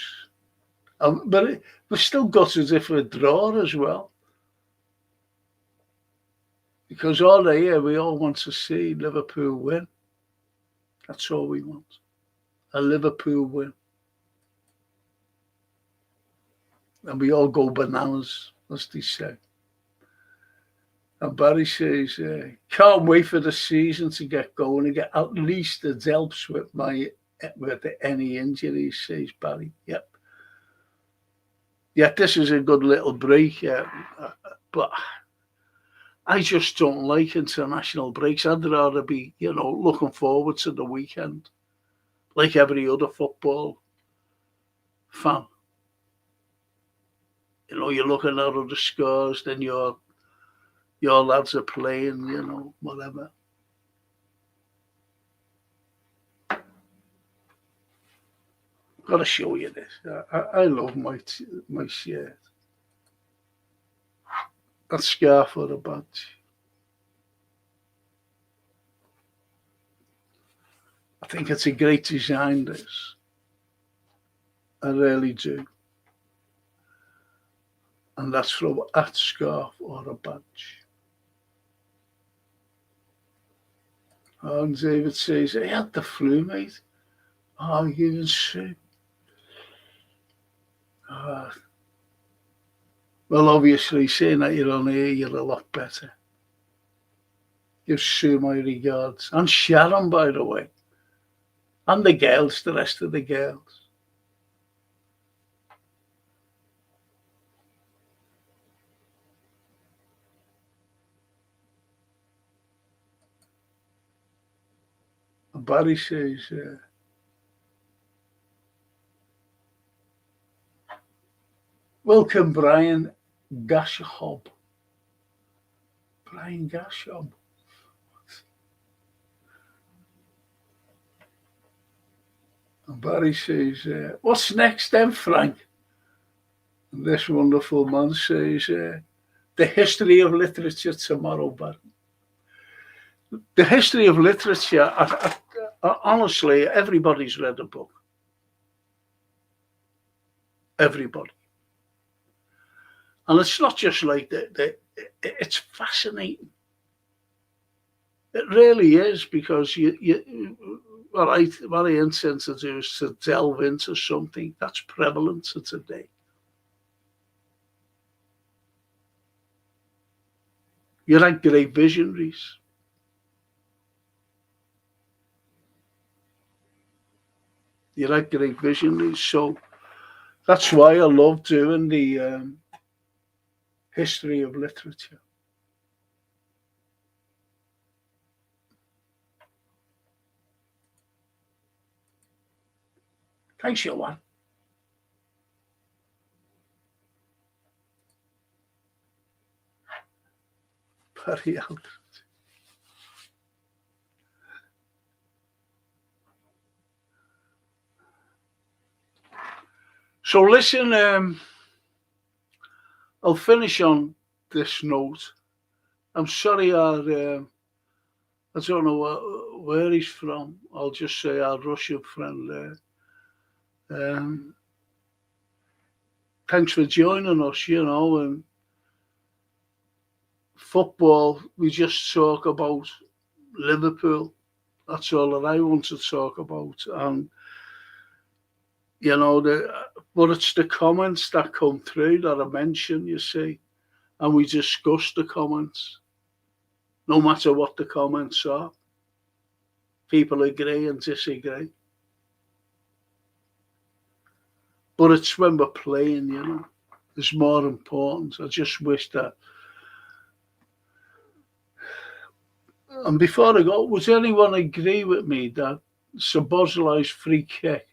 But we're still gutted if we draw as well. Because all the year we all want to see Liverpool win. That's all we want. A Liverpool win. And we all go bananas, as they say. And Barry says, can't wait for the season to get going and get at least the helps with any injuries, says Barry. Yep. Yeah, this is a good little break, but I just don't like international breaks. I'd rather be, looking forward to the weekend, like every other football fan. You know, you're looking at other scores, then your lads are playing, you know, whatever. Got to show you this. I love my shirt. That scarf or a badge. I think it's a great design, this. I really do. And that's from a scarf or a badge. And David says, he had the flu, mate. Oh, you can see. Well, obviously, saying that you're on here, you're a lot better. Give Sue my regards. And Sharon, by the way. And the girls, the rest of the girls. And Barry says, welcome, Brian Gashob. Brian Gashob. And Barry says, what's next then, Frank? And this wonderful man says, the history of literature tomorrow, Barry. The history of literature, honestly, everybody's read a book. Everybody. And it's not just like it's fascinating. It really is, because what I intend to do is to delve into something that's prevalent to today. You had great visionaries. You had great visionaries. So that's why I love doing the history of literature. Thanks, Johan. Very out. So listen, I'll finish on this note. I'm sorry, I don't know where he's from. I'll just say our Russian friend there. Thanks for joining us, you know. And football, we just talk about Liverpool. That's all that I want to talk about. And, you know, but it's the comments that come through that I mention, you see. And we discuss the comments, no matter what the comments are. People agree and disagree. But it's when we're playing, you know, it's more important. I just wish that. And before I go, would anyone agree with me that Szoboszlai's free kick,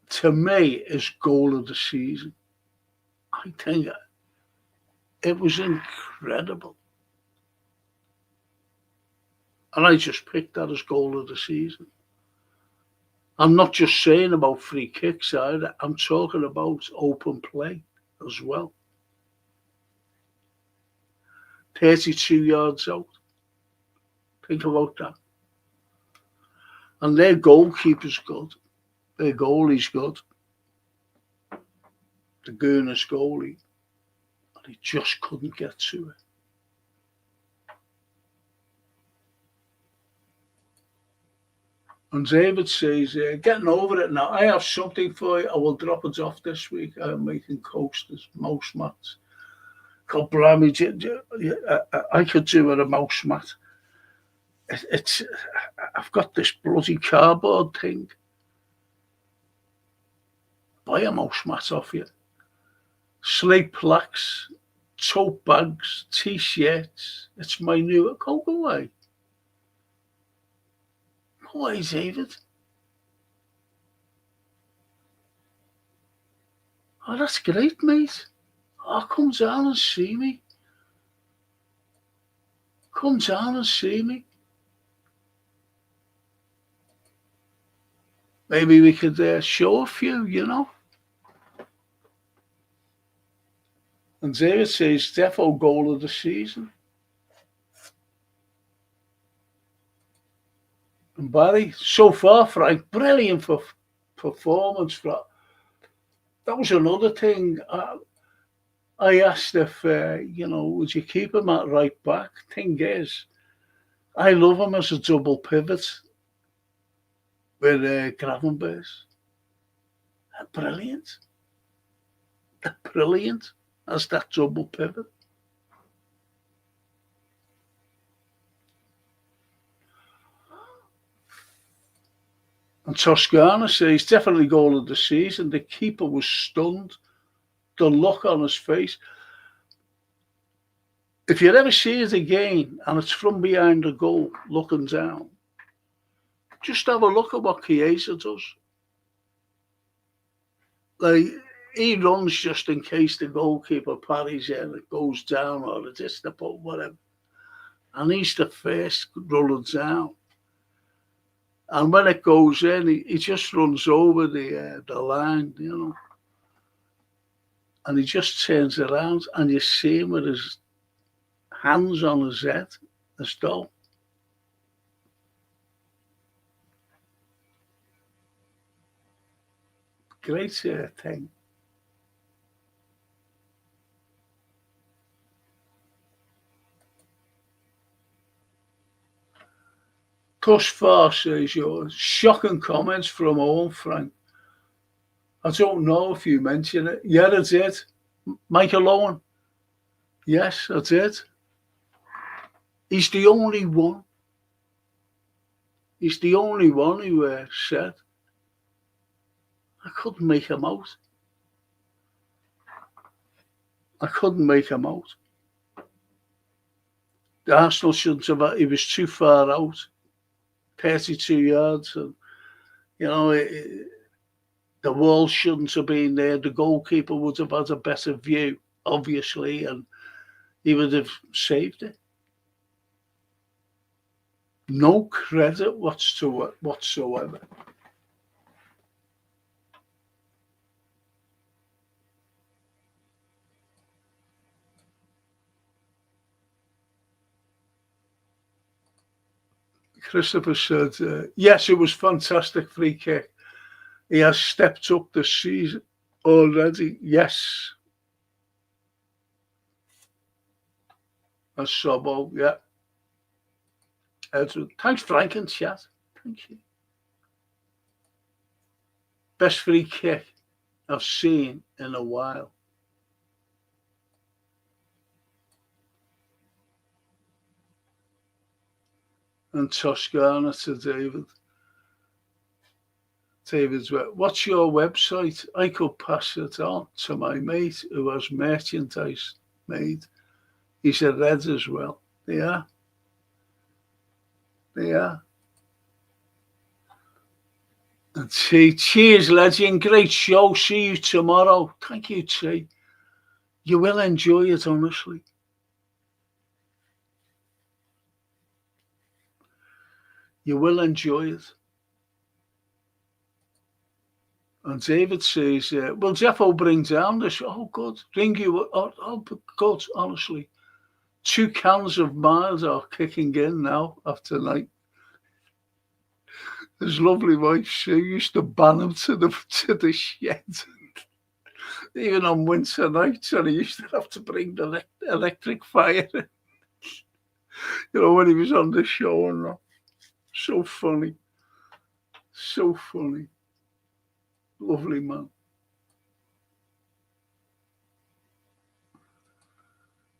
to me, is goal of the season? I think it was incredible. And I just picked that as goal of the season. I'm not just saying about free kicks either. I'm talking about open play as well. 32 yards out. Think about that. And their goalkeeper's good. Their goalie's good. The Gooners goalie. And he just couldn't get to it. And David says, getting over it now. I have something for you. I will drop it off this week. I'm making coasters, mouse mats. God blimey, I could do with a mouse mat. I've got this bloody cardboard thing. Buy a mouse mat off you. Slate plaques, tote bags, t-shirts. It's my new. Go away. Go away, David. Oh, that's great, mate. Oh, come down and see me. Come down and see me. Maybe we could show a few, you know. And David says, defo goal of the season. And Barry, so far, Frank, brilliant for performance. That was another thing. I asked if, would you keep him at right back? Thing is, I love him as a double pivot with Gravenberch. Brilliant. Brilliant as that double pivot. And Toscana says, definitely goal of the season. The keeper was stunned. The look on his face. If you ever see it again, and it's from behind the goal, looking down, just have a look at what Chiesa does. Like, he runs just in case the goalkeeper parries it and it goes down or it hits the post, whatever. And he's the first running down. And when it goes in, he just runs over the line, you know. And he just turns around and you see him with his hands on his head, as though. Great thing. Thus far, says yours, shocking comments from home, Frank. I don't know if you mentioned it. Yeah, I did. Michael Owen. Yes, I did. He's the only one. He's the only one who said, I couldn't make him out. I couldn't make him out. The Arsenal shouldn't have, he was too far out, 32 yards. And, you know, the wall shouldn't have been there. The goalkeeper would have had a better view, obviously, and he would have saved it. No credit whatsoever. Christopher said, yes, it was fantastic free kick. He has stepped up this season already. Yes. As Sobo, yeah. Edward. Thanks, Frank, in chat. Thank you. Best free kick I've seen in a while. And Toscana to David. David's, what's your website? I could pass it on to my mate who has merchandise made. He's a red as well. They are. And T, cheers, legend. Great show. See you tomorrow. Thank you, T. You will enjoy it, honestly. You will enjoy it. And David says, will Jeffo bring down the show? Oh, good. Ring you. Oh, good, honestly. 2 cans of miles are kicking in now after night. His lovely wife, she used to ban him to the shed. Even on winter nights, and he used to have to bring the electric fire in. You know, when he was on the show and that. So funny. So funny. Lovely man.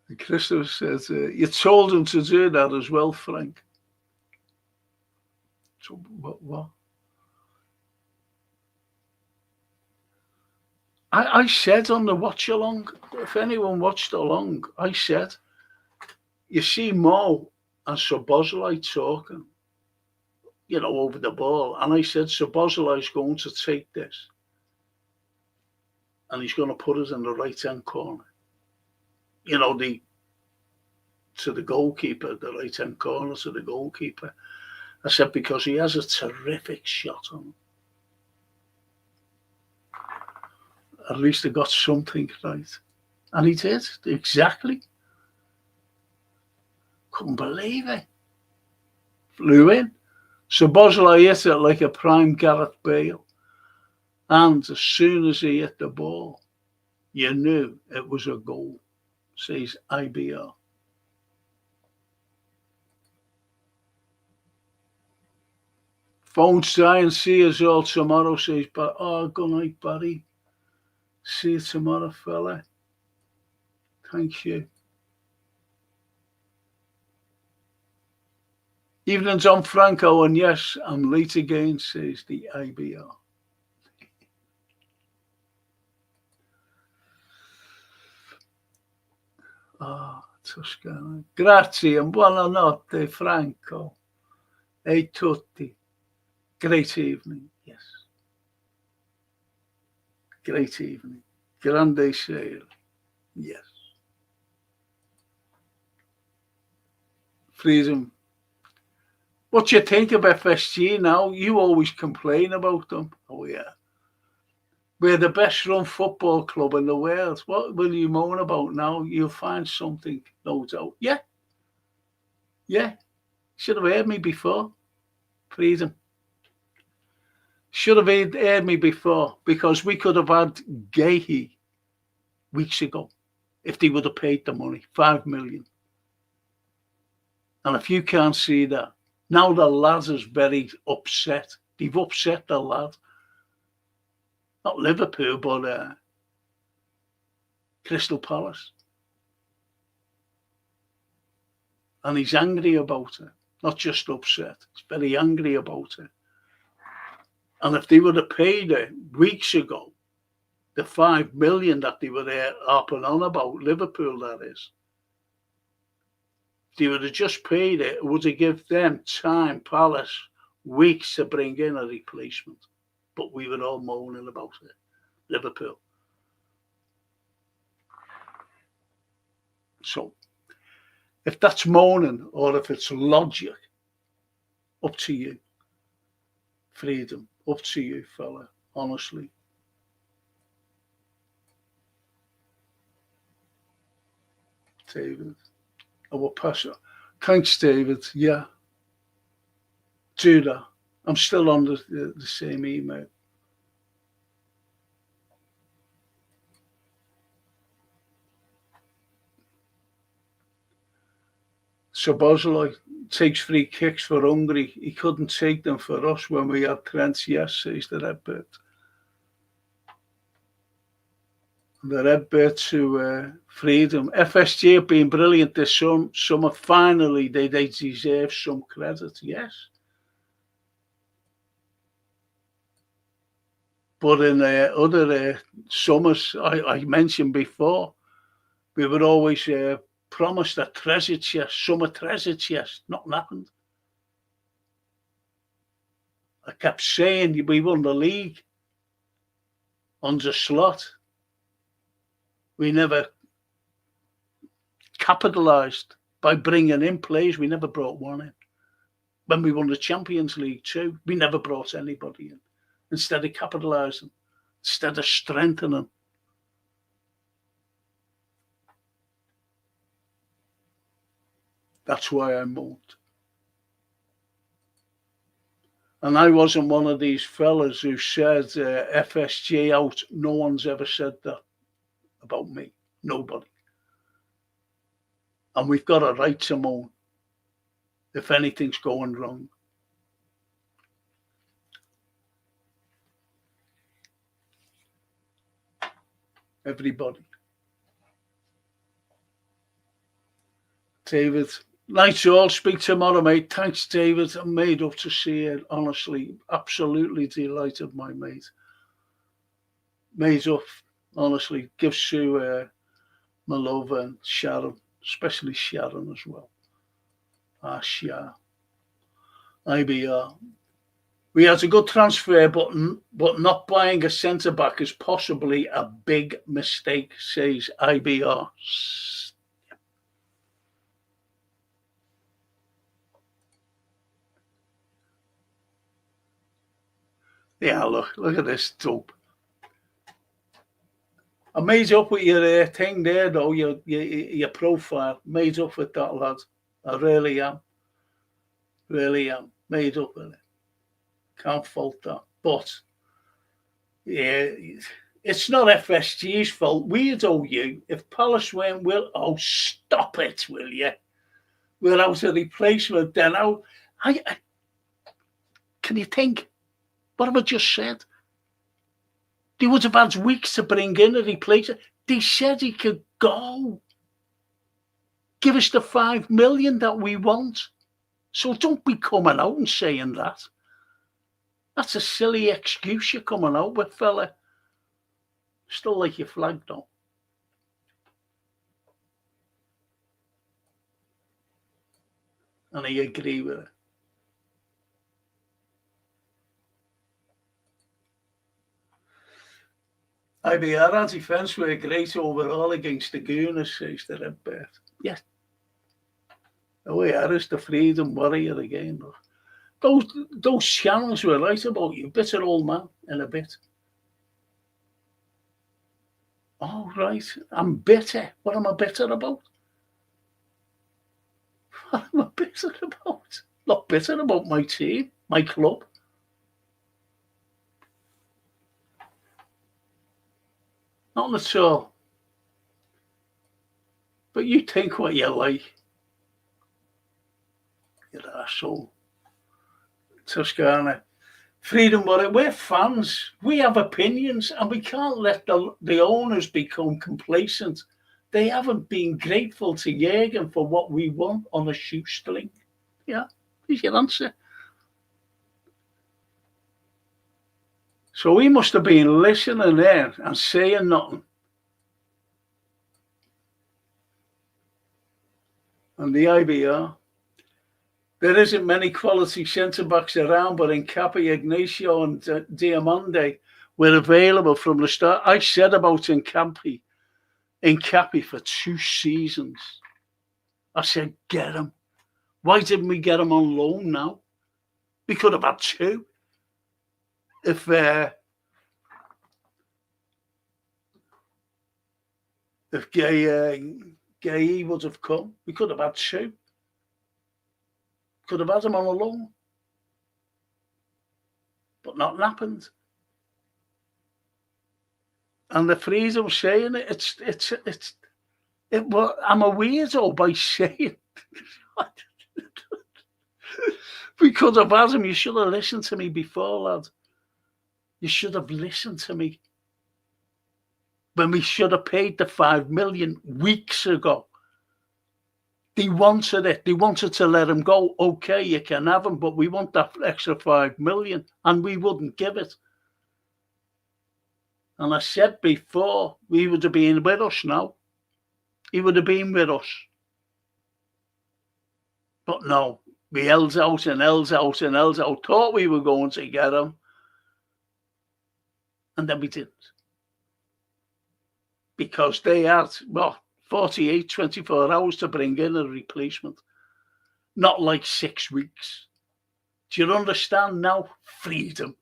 And Christopher says, you told him to do that as well, Frank. So what? I said on the watch along, if anyone watched along, I said, you see Mo and Szoboszlai talking, you know, over the ball. And I said, Szoboszlai's going to take this. and he's going to put us in the right-hand corner. You know, to the goalkeeper, the right-hand corner to the goalkeeper. I said, because he has a terrific shot on him. At least I got something right. And he did, exactly. Couldn't believe it. Flew in. So Bosley hit it like a prime Gareth Bale. And as soon as he hit the ball, you knew it was a goal. Says IBR. Phone try and see us all tomorrow, says, but good night, Barry. See you tomorrow, fella. Thank you. Evening, John Franco, and yes, I'm late again, says the IBR. Toscana. Grazie and buonanotte, Franco. E tutti. Great evening, yes. Great evening. Grande sale, yes. Freedom. What do you think of FSG now? You always complain about them. Oh, yeah. We're the best run football club in the world. What will you moan about now? You'll find something, no doubt. Yeah. Yeah. Should have heard me before. Freedom. Should have heard me before, because we could have had Gahey weeks ago if they would have paid the money, 5 million. And if you can't see that, now the lad is very upset. They've upset the lad. Not Liverpool, but Crystal Palace. And he's angry about it, not just upset. He's very angry about it. And if they would have paid it weeks ago, the 5 million that they were there harping on about, Liverpool that is, if they would have just paid it, it would have given them time, Palace, weeks to bring in a replacement. But we were all moaning about it, Liverpool. So, if that's moaning or if it's logic, up to you. Freedom, up to you, fella, honestly. David, I will pass it. Thanks, David. Yeah. Do that. I'm still on the same email. So Bosley takes free kicks for Hungary. He couldn't take them for us when we had Trent. Yes, says the Redbird. The Redbird to Freedom. FSG have been brilliant this summer. Finally, they deserve some credit. Yes. But in other summers, I mentioned before, we were always promised a treasure chest, summer treasure chest. Nothing happened. I kept saying we won the league on the slot. We never capitalised by bringing in players. We never brought one in. When we won the Champions League too, we never brought anybody in. Instead of capitalising, instead of strengthening. That's why I moved. And I wasn't one of these fellas who said FSG out. No one's ever said that about me. Nobody. And we've got a right to moan if anything's going wrong. Everybody. David, nice all. Speak tomorrow, mate. Thanks, David. I'm made up to see you. Honestly, absolutely delighted, my mate. Made up, honestly. Give Sue my love and Sharon, especially Sharon as well. Shah. IBR. We had a good transfer, but not buying a centre-back is possibly a big mistake, says IBR. Yeah, look at this dope. I made up with your thing there, though, your profile. Made up with that, lad. I really am. Really am. Made up with it. Can't fault that. But, yeah, it's not FSG's fault. We'd owe you. If Palace weren't oh, stop it, will you? Without a replacement, then can you think? What have I just said? They would have had weeks to bring in a replacement. They said he could go. Give us the 5 million that we want. So don't be coming out and saying that. That's a silly excuse you're coming out with, fella. Still like your flag, though. And I agree with it. IBR anti-fence were great overall against the Gooners, says the Red Bird. Yes. Oh yeah, it's the freedom warrior again. Those channels were right about you. Bitter old man in a bit. Oh, right. I'm bitter. What am I bitter about? What am I bitter about? Not bitter about my team, my club. Not at all. But you think what you like. You asshole. Toscana. Freedom warrior. We're fans. We have opinions, and we can't let the owners become complacent. They haven't been grateful to Jürgen for what we want on a shoestring. Yeah, here's your answer. So he must have been listening there and saying nothing. And the IBR. There isn't many quality centre-backs around, but Nkappi, Ignacio and Diamande were available from the start. I said about Nkappi for 2 seasons. I said, get him. Why didn't we get him on loan now? We could have had 2. If Gay would have come, we could have had 2. Could have had him on a loan. But nothing happened. And the freedom saying it, I'm a weirdo by saying we could have had him. You should have listened to me before, lad. You should have listened to me. When we should have paid the 5 million weeks ago. They wanted it. They wanted to let him go. Okay, you can have him, but we want that extra 5 million, and we wouldn't give it. And I said before, he would have been with us now. He would have been with us. But no, we held out and held out and held out. Thought we were going to get him. And then we didn't. Because they had, 48, 24 hours to bring in a replacement. Not like 6 weeks. Do you understand now? Freedom.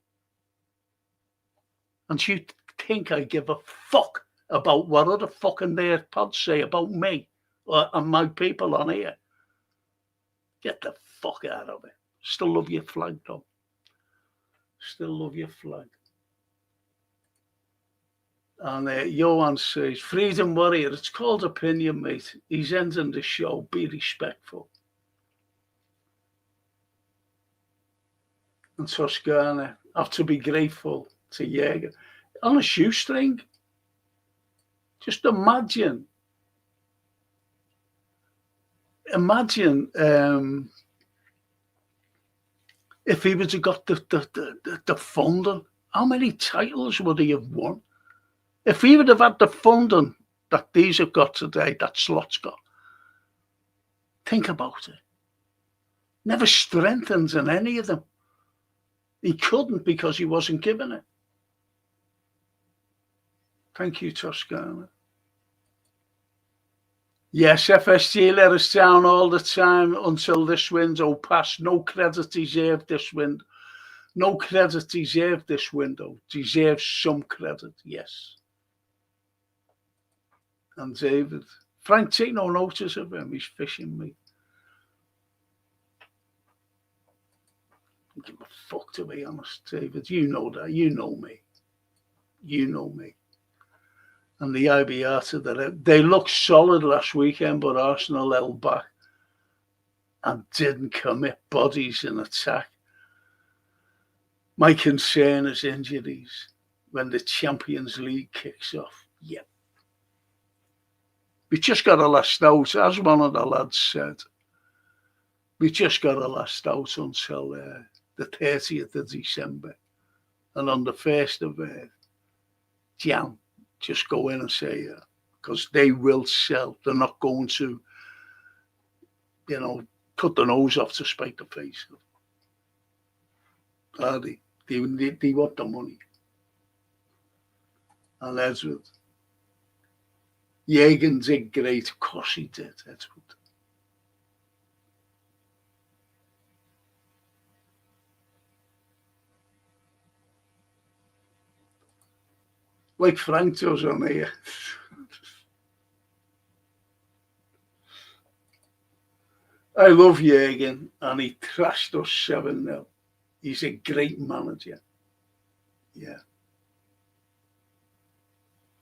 And you think I give a fuck about what other fucking their pods say about me and my people on here? Get the fuck out of it. Still love your flag, though. Still love your flag. And Johan says, freedom warrior, it's called opinion, mate. He's ending the show. Be respectful. And Toscana, have to be grateful to Jürgen. On a shoestring. Just imagine. Imagine if he would have got the funding. How many titles would he have won? If he would have had the funding that these have got today, that Slot's got, think about it. Never strengthens in any of them. He couldn't because he wasn't given it. Thank you, Toscana. Yes, FSG let us down all the time until this window passed. No credit deserved this window. No credit deserved this window. Deserves some credit, yes. And David, Frank, take no notice of him. He's fishing me. I don't give a fuck, to be honest, David. You know that. You know me. You know me. And the IBR, they looked solid last weekend, but Arsenal held back and didn't commit bodies in attack. My concern is injuries when the Champions League kicks off. Yep. We just got to last out, as one of the lads said. We just got to last out until the 30th of December. And on the 1st of Jan, just go in and say, because they will sell. They're not going to, cut the nose off to spite the face. Are they? They want the money. And Edward. Jürgen did great. Of course he did, Edward. Like Frank does on here. I love Jürgen, and he thrashed us 7-0. He's a great manager. Yeah.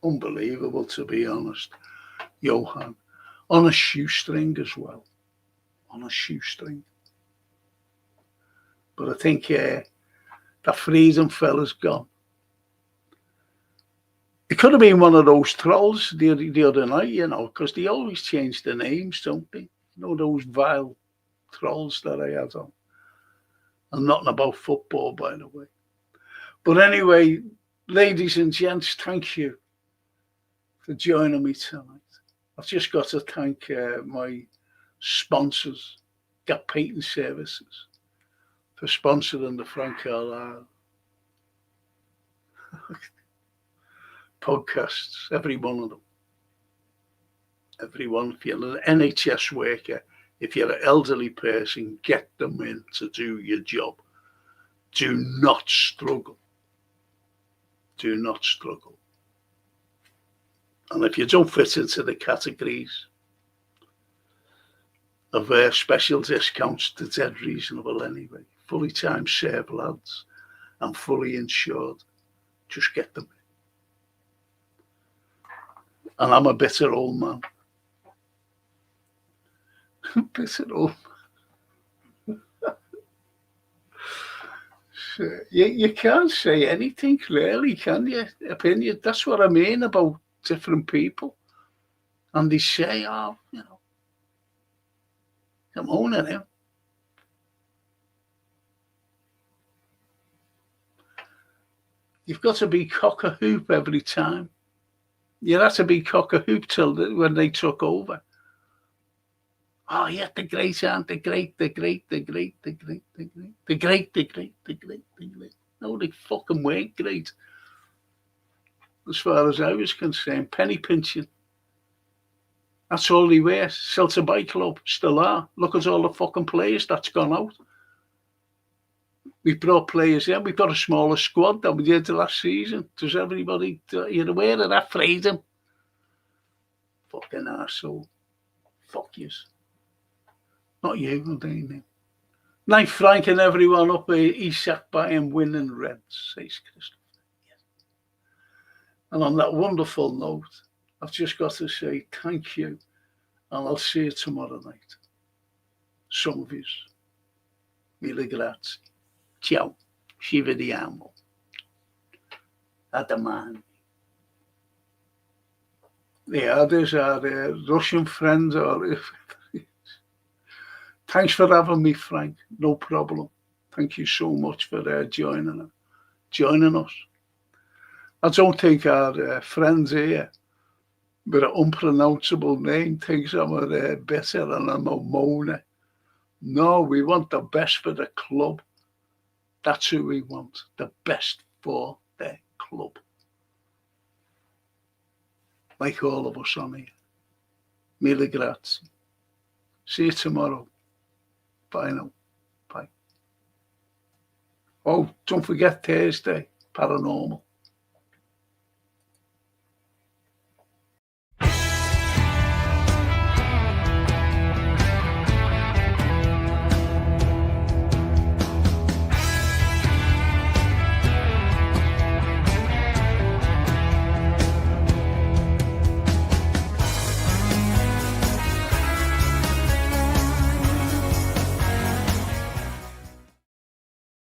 Unbelievable, to be honest. Johan. On a shoestring as well. On a shoestring. But I think that freedom fella's gone. It could have been one of those trolls the other night, because they always change the names, don't they? Those vile trolls that I had on. And nothing about football, by the way. But anyway, ladies and gents, thank you for joining me tonight. I've just got to thank my sponsors, Gap Painting Services, for sponsoring the Frank Carlyle podcasts, every one of them. Everyone, if you're an NHS worker, if you're an elderly person, get them in to do your job. Do not struggle. Do not struggle. And if you don't fit into the categories of special discounts, they're dead reasonable anyway. Fully time served lads and fully insured. Just get them in. And I'm a bitter old man. Bitter old man. So you can't say anything clearly, can you? Opinion. That's what I mean about different people. And they say, I'm owning him. You've got to be cock-a-hoop every time. You had to be cock-a-hoop till when they took over. Oh, yeah, the great aren't the great. No, they fucking weren't great. As far as I was concerned, penny pinching. That's all they were. Celtic Bike Club still are. Look at all the fucking players that's gone out. We brought players in. We've got a smaller squad than we did the last season. Does everybody, you're aware of that freedom? Fucking arsehole. Fuck yous. Not you, I think. Night Frank and everyone up here, he sat by him winning rents, says Christopher. Yes. And on that wonderful note, I've just got to say thank you, and I'll see you tomorrow night. Some of yous. Mille grazie. Ciao. Ci vediamo. A domani. Yeah, there's our Russian friends. Thanks for having me, Frank. No problem. Thank you so much for joining us. I don't think our friends here with an unpronounceable name thinks I'm a better and I'm a moaner. No, we want the best for the club. That's who we want, the best for their club. Like all of us on here. Mille grazie. See you tomorrow. Bye now. Bye. Oh, don't forget Thursday, paranormal.